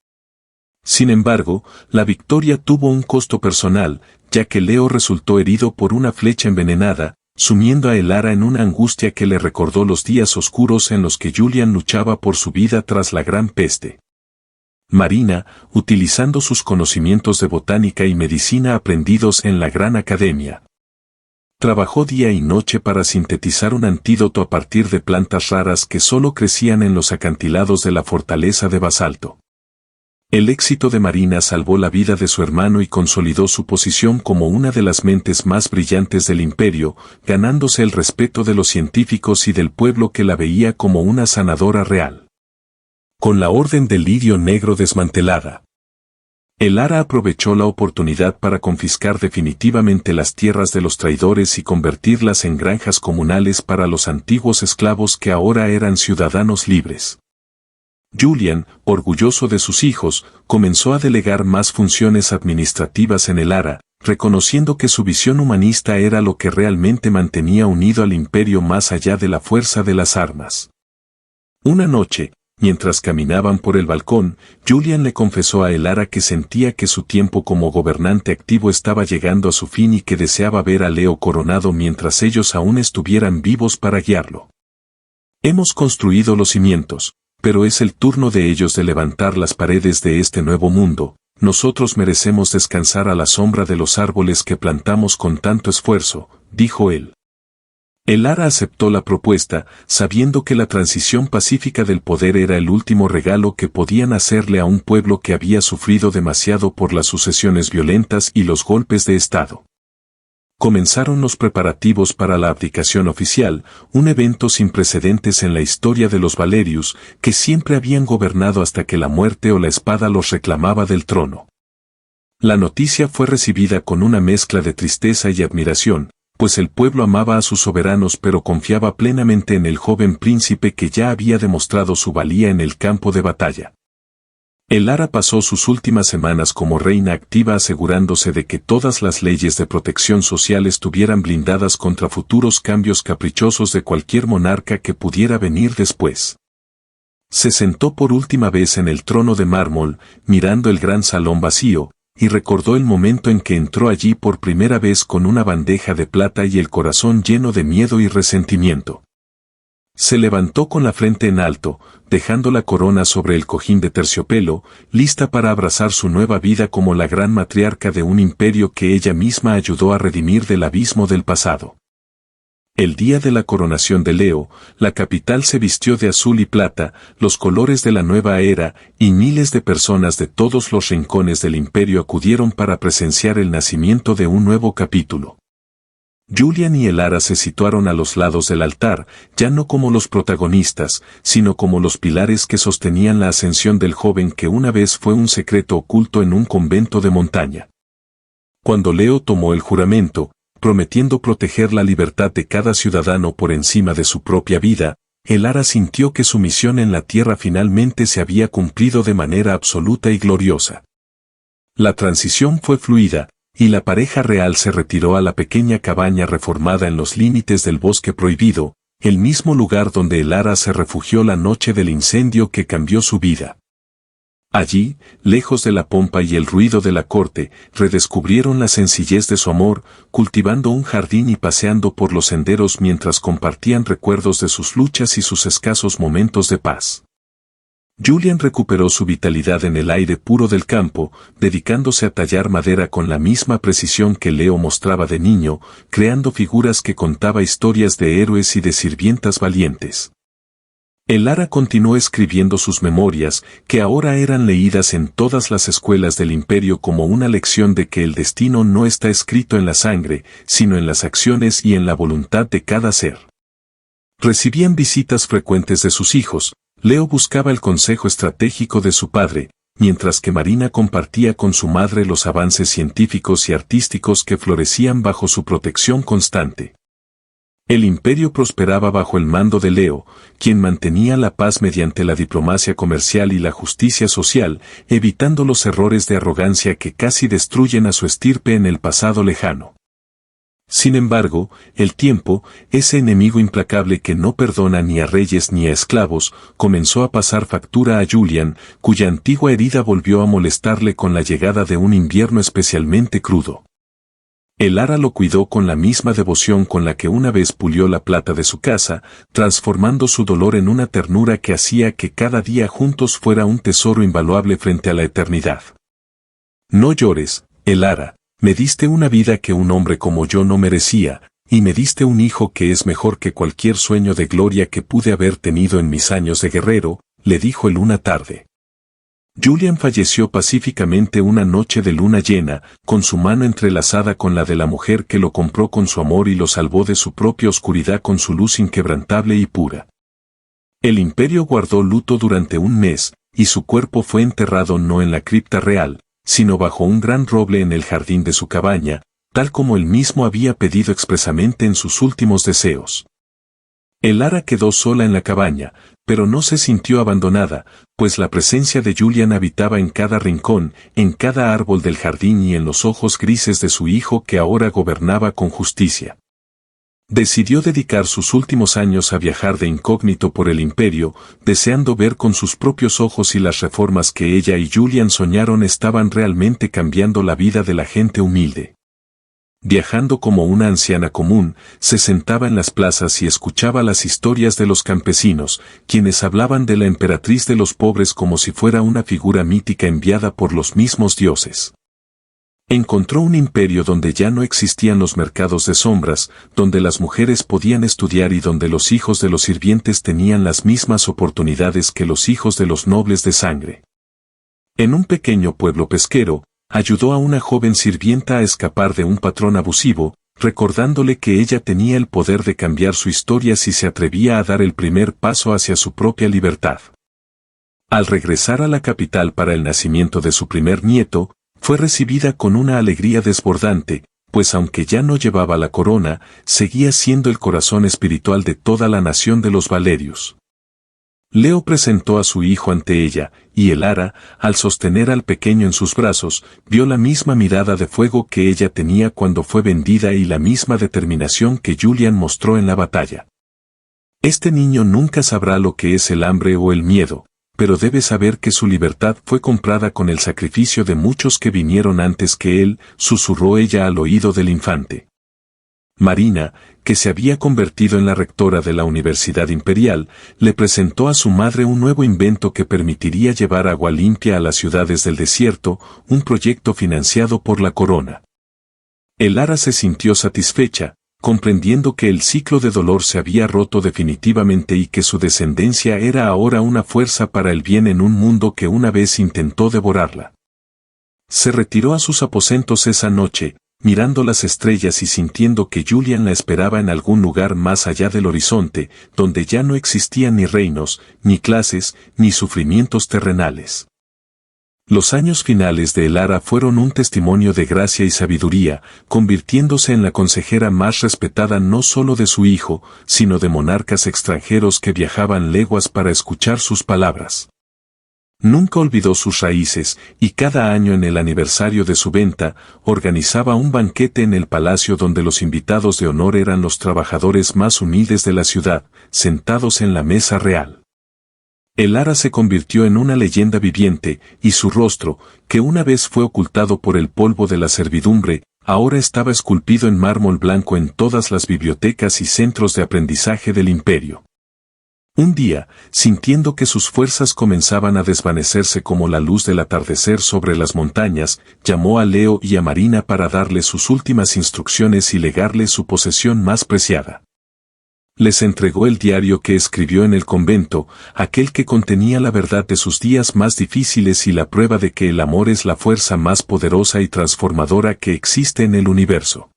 Speaker 1: Sin embargo, la victoria tuvo un costo personal, ya que Leo resultó herido por una flecha envenenada, sumiendo a Elara en una angustia que le recordó los días oscuros en los que Julian luchaba por su vida tras la Gran Peste. Marina, utilizando sus conocimientos de botánica y medicina aprendidos en la Gran Academia, trabajó día y noche para sintetizar un antídoto a partir de plantas raras que solo crecían en los acantilados de la fortaleza de basalto. El éxito de Marina salvó la vida de su hermano y consolidó su posición como una de las mentes más brillantes del imperio, ganándose el respeto de los científicos y del pueblo que la veía como una sanadora real. Con la Orden del Lirio Negro desmantelada, Elara aprovechó la oportunidad para confiscar definitivamente las tierras de los traidores y convertirlas en granjas comunales para los antiguos esclavos que ahora eran ciudadanos libres. Julian, orgulloso de sus hijos, comenzó a delegar más funciones administrativas en Elara, reconociendo que su visión humanista era lo que realmente mantenía unido al imperio más allá de la fuerza de las armas. Una noche, mientras caminaban por el balcón, Julian le confesó a Elara que sentía que su tiempo como gobernante activo estaba llegando a su fin y que deseaba ver a Leo coronado mientras ellos aún estuvieran vivos para guiarlo. Hemos construido los cimientos, pero es el turno de ellos de levantar las paredes de este nuevo mundo. Nosotros merecemos descansar a la sombra de los árboles que plantamos con tanto esfuerzo, dijo él. Elara aceptó la propuesta, sabiendo que la transición pacífica del poder era el último regalo que podían hacerle a un pueblo que había sufrido demasiado por las sucesiones violentas y los golpes de Estado. Comenzaron los preparativos para la abdicación oficial, un evento sin precedentes en la historia de los Valerius, que siempre habían gobernado hasta que la muerte o la espada los reclamaba del trono. La noticia fue recibida con una mezcla de tristeza y admiración, pues el pueblo amaba a sus soberanos pero confiaba plenamente en el joven príncipe que ya había demostrado su valía en el campo de batalla. Elara pasó sus últimas semanas como reina activa asegurándose de que todas las leyes de protección social estuvieran blindadas contra futuros cambios caprichosos de cualquier monarca que pudiera venir después. Se sentó por última vez en el trono de mármol, mirando el gran salón vacío, y recordó el momento en que entró allí por primera vez con una bandeja de plata y el corazón lleno de miedo y resentimiento. Se levantó con la frente en alto, dejando la corona sobre el cojín de terciopelo, lista para abrazar su nueva vida como la gran matriarca de un imperio que ella misma ayudó a redimir del abismo del pasado. El día de la coronación de Leo, la capital se vistió de azul y plata, los colores de la nueva era, y miles de personas de todos los rincones del imperio acudieron para presenciar el nacimiento de un nuevo capítulo. Julian y Elara se situaron a los lados del altar, ya no como los protagonistas, sino como los pilares que sostenían la ascensión del joven que una vez fue un secreto oculto en un convento de montaña. Cuando Leo tomó el juramento, prometiendo proteger la libertad de cada ciudadano por encima de su propia vida, Elara sintió que su misión en la tierra finalmente se había cumplido de manera absoluta y gloriosa. La transición fue fluida, y la pareja real se retiró a la pequeña cabaña reformada en los límites del bosque prohibido, el mismo lugar donde Elara se refugió la noche del incendio que cambió su vida. Allí, lejos de la pompa y el ruido de la corte, redescubrieron la sencillez de su amor, cultivando un jardín y paseando por los senderos mientras compartían recuerdos de sus luchas y sus escasos momentos de paz. Julian recuperó su vitalidad en el aire puro del campo, dedicándose a tallar madera con la misma precisión que Leo mostraba de niño, creando figuras que contaba historias de héroes y de sirvientas valientes. Elara continuó escribiendo sus memorias, que ahora eran leídas en todas las escuelas del imperio como una lección de que el destino no está escrito en la sangre, sino en las acciones y en la voluntad de cada ser. Recibían visitas frecuentes de sus hijos. Leo buscaba el consejo estratégico de su padre, mientras que Marina compartía con su madre los avances científicos y artísticos que florecían bajo su protección constante. El imperio prosperaba bajo el mando de Leo, quien mantenía la paz mediante la diplomacia comercial y la justicia social, evitando los errores de arrogancia que casi destruyen a su estirpe en el pasado lejano. Sin embargo, el tiempo, ese enemigo implacable que no perdona ni a reyes ni a esclavos, comenzó a pasar factura a Julian, cuya antigua herida volvió a molestarle con la llegada de un invierno especialmente crudo. Elara lo cuidó con la misma devoción con la que una vez pulió la plata de su casa, transformando su dolor en una ternura que hacía que cada día juntos fuera un tesoro invaluable frente a la eternidad. No llores, Elara. Me diste una vida que un hombre como yo no merecía, y me diste un hijo que es mejor que cualquier sueño de gloria que pude haber tenido en mis años de guerrero, le dijo él una tarde. Julian falleció pacíficamente una noche de luna llena, con su mano entrelazada con la de la mujer que lo compró con su amor y lo salvó de su propia oscuridad con su luz inquebrantable y pura. El imperio guardó luto durante un mes, y su cuerpo fue enterrado no en la cripta real, sino bajo un gran roble en el jardín de su cabaña, tal como él mismo había pedido expresamente en sus últimos deseos. Elara quedó sola en la cabaña, pero no se sintió abandonada, pues la presencia de Julian habitaba en cada rincón, en cada árbol del jardín y en los ojos grises de su hijo que ahora gobernaba con justicia. Decidió dedicar sus últimos años a viajar de incógnito por el imperio, deseando ver con sus propios ojos si las reformas que ella y Julian soñaron estaban realmente cambiando la vida de la gente humilde. Viajando como una anciana común, se sentaba en las plazas y escuchaba las historias de los campesinos, quienes hablaban de la emperatriz de los pobres como si fuera una figura mítica enviada por los mismos dioses. Encontró un imperio donde ya no existían los mercados de sombras, donde las mujeres podían estudiar y donde los hijos de los sirvientes tenían las mismas oportunidades que los hijos de los nobles de sangre. En un pequeño pueblo pesquero, ayudó a una joven sirvienta a escapar de un patrón abusivo, recordándole que ella tenía el poder de cambiar su historia si se atrevía a dar el primer paso hacia su propia libertad. Al regresar a la capital para el nacimiento de su primer nieto, fue recibida con una alegría desbordante, pues aunque ya no llevaba la corona, seguía siendo el corazón espiritual de toda la nación de los Valerius. Leo presentó a su hijo ante ella, y Elara, al sostener al pequeño en sus brazos, vio la misma mirada de fuego que ella tenía cuando fue vendida y la misma determinación que Julian mostró en la batalla. Este niño nunca sabrá lo que es el hambre o el miedo, pero debe saber que su libertad fue comprada con el sacrificio de muchos que vinieron antes que él, susurró ella al oído del infante. Marina, que se había convertido en la rectora de la Universidad Imperial, le presentó a su madre un nuevo invento que permitiría llevar agua limpia a las ciudades del desierto, un proyecto financiado por la corona. Elara se sintió satisfecha, comprendiendo que el ciclo de dolor se había roto definitivamente y que su descendencia era ahora una fuerza para el bien en un mundo que una vez intentó devorarla. Se retiró a sus aposentos esa noche, mirando las estrellas y sintiendo que Julian la esperaba en algún lugar más allá del horizonte, donde ya no existían ni reinos, ni clases, ni sufrimientos terrenales. Los años finales de Elara fueron un testimonio de gracia y sabiduría, convirtiéndose en la consejera más respetada no solo de su hijo, sino de monarcas extranjeros que viajaban leguas para escuchar sus palabras. Nunca olvidó sus raíces, y cada año en el aniversario de su venta, organizaba un banquete en el palacio donde los invitados de honor eran los trabajadores más humildes de la ciudad, sentados en la mesa real. Elara se convirtió en una leyenda viviente, y su rostro, que una vez fue ocultado por el polvo de la servidumbre, ahora estaba esculpido en mármol blanco en todas las bibliotecas y centros de aprendizaje del imperio. Un día, sintiendo que sus fuerzas comenzaban a desvanecerse como la luz del atardecer sobre las montañas, llamó a Leo y a Marina para darle sus últimas instrucciones y legarle su posesión más preciada. Les entregó el diario que escribió en el convento, aquel que contenía la verdad de sus días más difíciles y la prueba de que el amor es la fuerza más poderosa y transformadora que existe en el universo.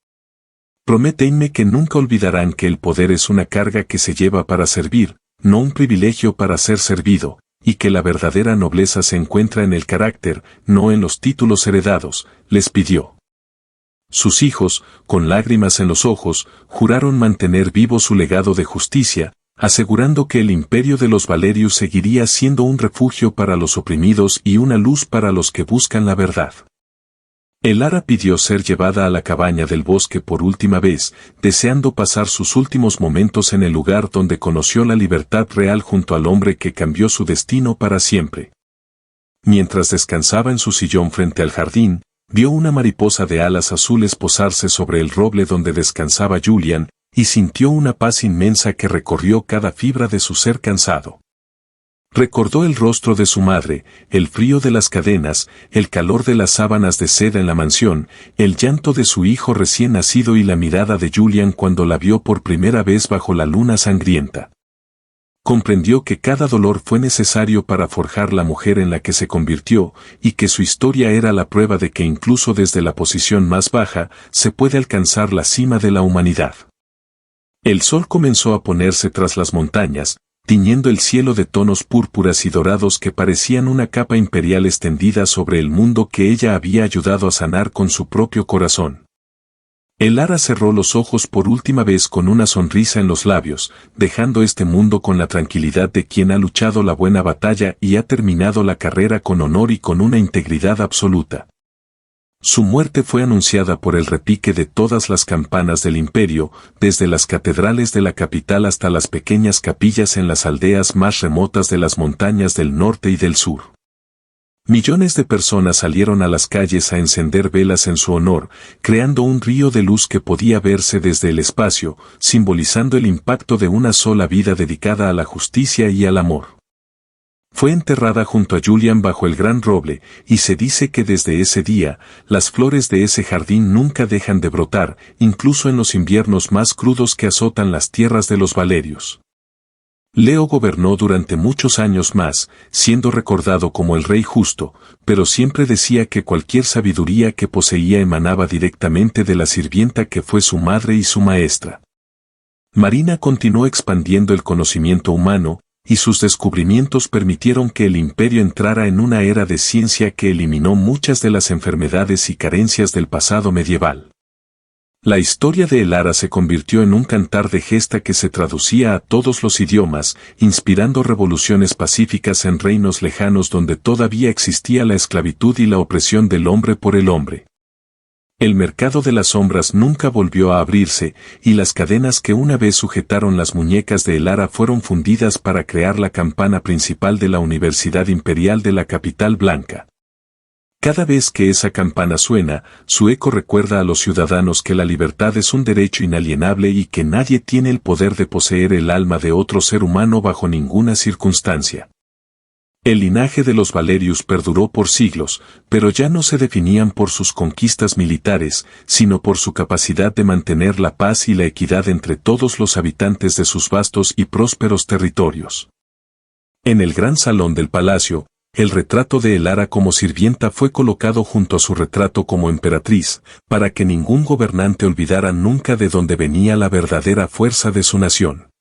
Speaker 1: Prométenme que nunca olvidarán que el poder es una carga que se lleva para servir, no un privilegio para ser servido, y que la verdadera nobleza se encuentra en el carácter, no en los títulos heredados, les pidió. Sus hijos, con lágrimas en los ojos, juraron mantener vivo su legado de justicia, asegurando que el imperio de los Valerius seguiría siendo un refugio para los oprimidos y una luz para los que buscan la verdad. Elara pidió ser llevada a la cabaña del bosque por última vez, deseando pasar sus últimos momentos en el lugar donde conoció la libertad real junto al hombre que cambió su destino para siempre. Mientras descansaba en su sillón frente al jardín, vio una mariposa de alas azules posarse sobre el roble donde descansaba Julian, y sintió una paz inmensa que recorrió cada fibra de su ser cansado. Recordó el rostro de su madre, el frío de las cadenas, el calor de las sábanas de seda en la mansión, el llanto de su hijo recién nacido y la mirada de Julian cuando la vio por primera vez bajo la luna sangrienta. Comprendió que cada dolor fue necesario para forjar la mujer en la que se convirtió, y que su historia era la prueba de que incluso desde la posición más baja, se puede alcanzar la cima de la humanidad. El sol comenzó a ponerse tras las montañas, tiñendo el cielo de tonos púrpuras y dorados que parecían una capa imperial extendida sobre el mundo que ella había ayudado a sanar con su propio corazón. Elara cerró los ojos por última vez con una sonrisa en los labios, dejando este mundo con la tranquilidad de quien ha luchado la buena batalla y ha terminado la carrera con honor y con una integridad absoluta. Su muerte fue anunciada por el repique de todas las campanas del imperio, desde las catedrales de la capital hasta las pequeñas capillas en las aldeas más remotas de las montañas del norte y del sur. Millones de personas salieron a las calles a encender velas en su honor, creando un río de luz que podía verse desde el espacio, simbolizando el impacto de una sola vida dedicada a la justicia y al amor. Fue enterrada junto a Julian bajo el gran roble, y se dice que desde ese día, las flores de ese jardín nunca dejan de brotar, incluso en los inviernos más crudos que azotan las tierras de los Valerius. Leo gobernó durante muchos años más, siendo recordado como el rey justo, pero siempre decía que cualquier sabiduría que poseía emanaba directamente de la sirvienta que fue su madre y su maestra. Marina continuó expandiendo el conocimiento humano, y sus descubrimientos permitieron que el imperio entrara en una era de ciencia que eliminó muchas de las enfermedades y carencias del pasado medieval. La historia de Elara se convirtió en un cantar de gesta que se traducía a todos los idiomas, inspirando revoluciones pacíficas en reinos lejanos donde todavía existía la esclavitud y la opresión del hombre por el hombre. El mercado de las sombras nunca volvió a abrirse, y las cadenas que una vez sujetaron las muñecas de Elara fueron fundidas para crear la campana principal de la Universidad Imperial de la capital blanca. Cada vez que esa campana suena, su eco recuerda a los ciudadanos que la libertad es un derecho inalienable y que nadie tiene el poder de poseer el alma de otro ser humano bajo ninguna circunstancia. El linaje de los Valerius perduró por siglos, pero ya no se definían por sus conquistas militares, sino por su capacidad de mantener la paz y la equidad entre todos los habitantes de sus vastos y prósperos territorios. En el gran salón del palacio, el retrato de Elara como sirvienta fue colocado junto a su retrato como emperatriz, para que ningún gobernante olvidara nunca de dónde venía la verdadera fuerza de su nación.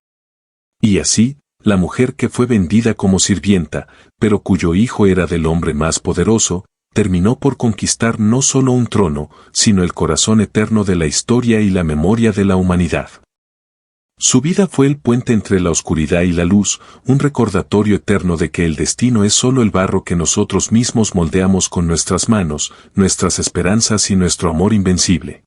Speaker 1: Y así, la mujer que fue vendida como sirvienta, pero cuyo hijo era del hombre más poderoso, terminó por conquistar no solo un trono, sino el corazón eterno de la historia y la memoria de la humanidad. Su vida fue el puente entre la oscuridad y la luz, un recordatorio eterno de que el destino es solo el barro que nosotros mismos moldeamos con nuestras manos, nuestras esperanzas y nuestro amor invencible.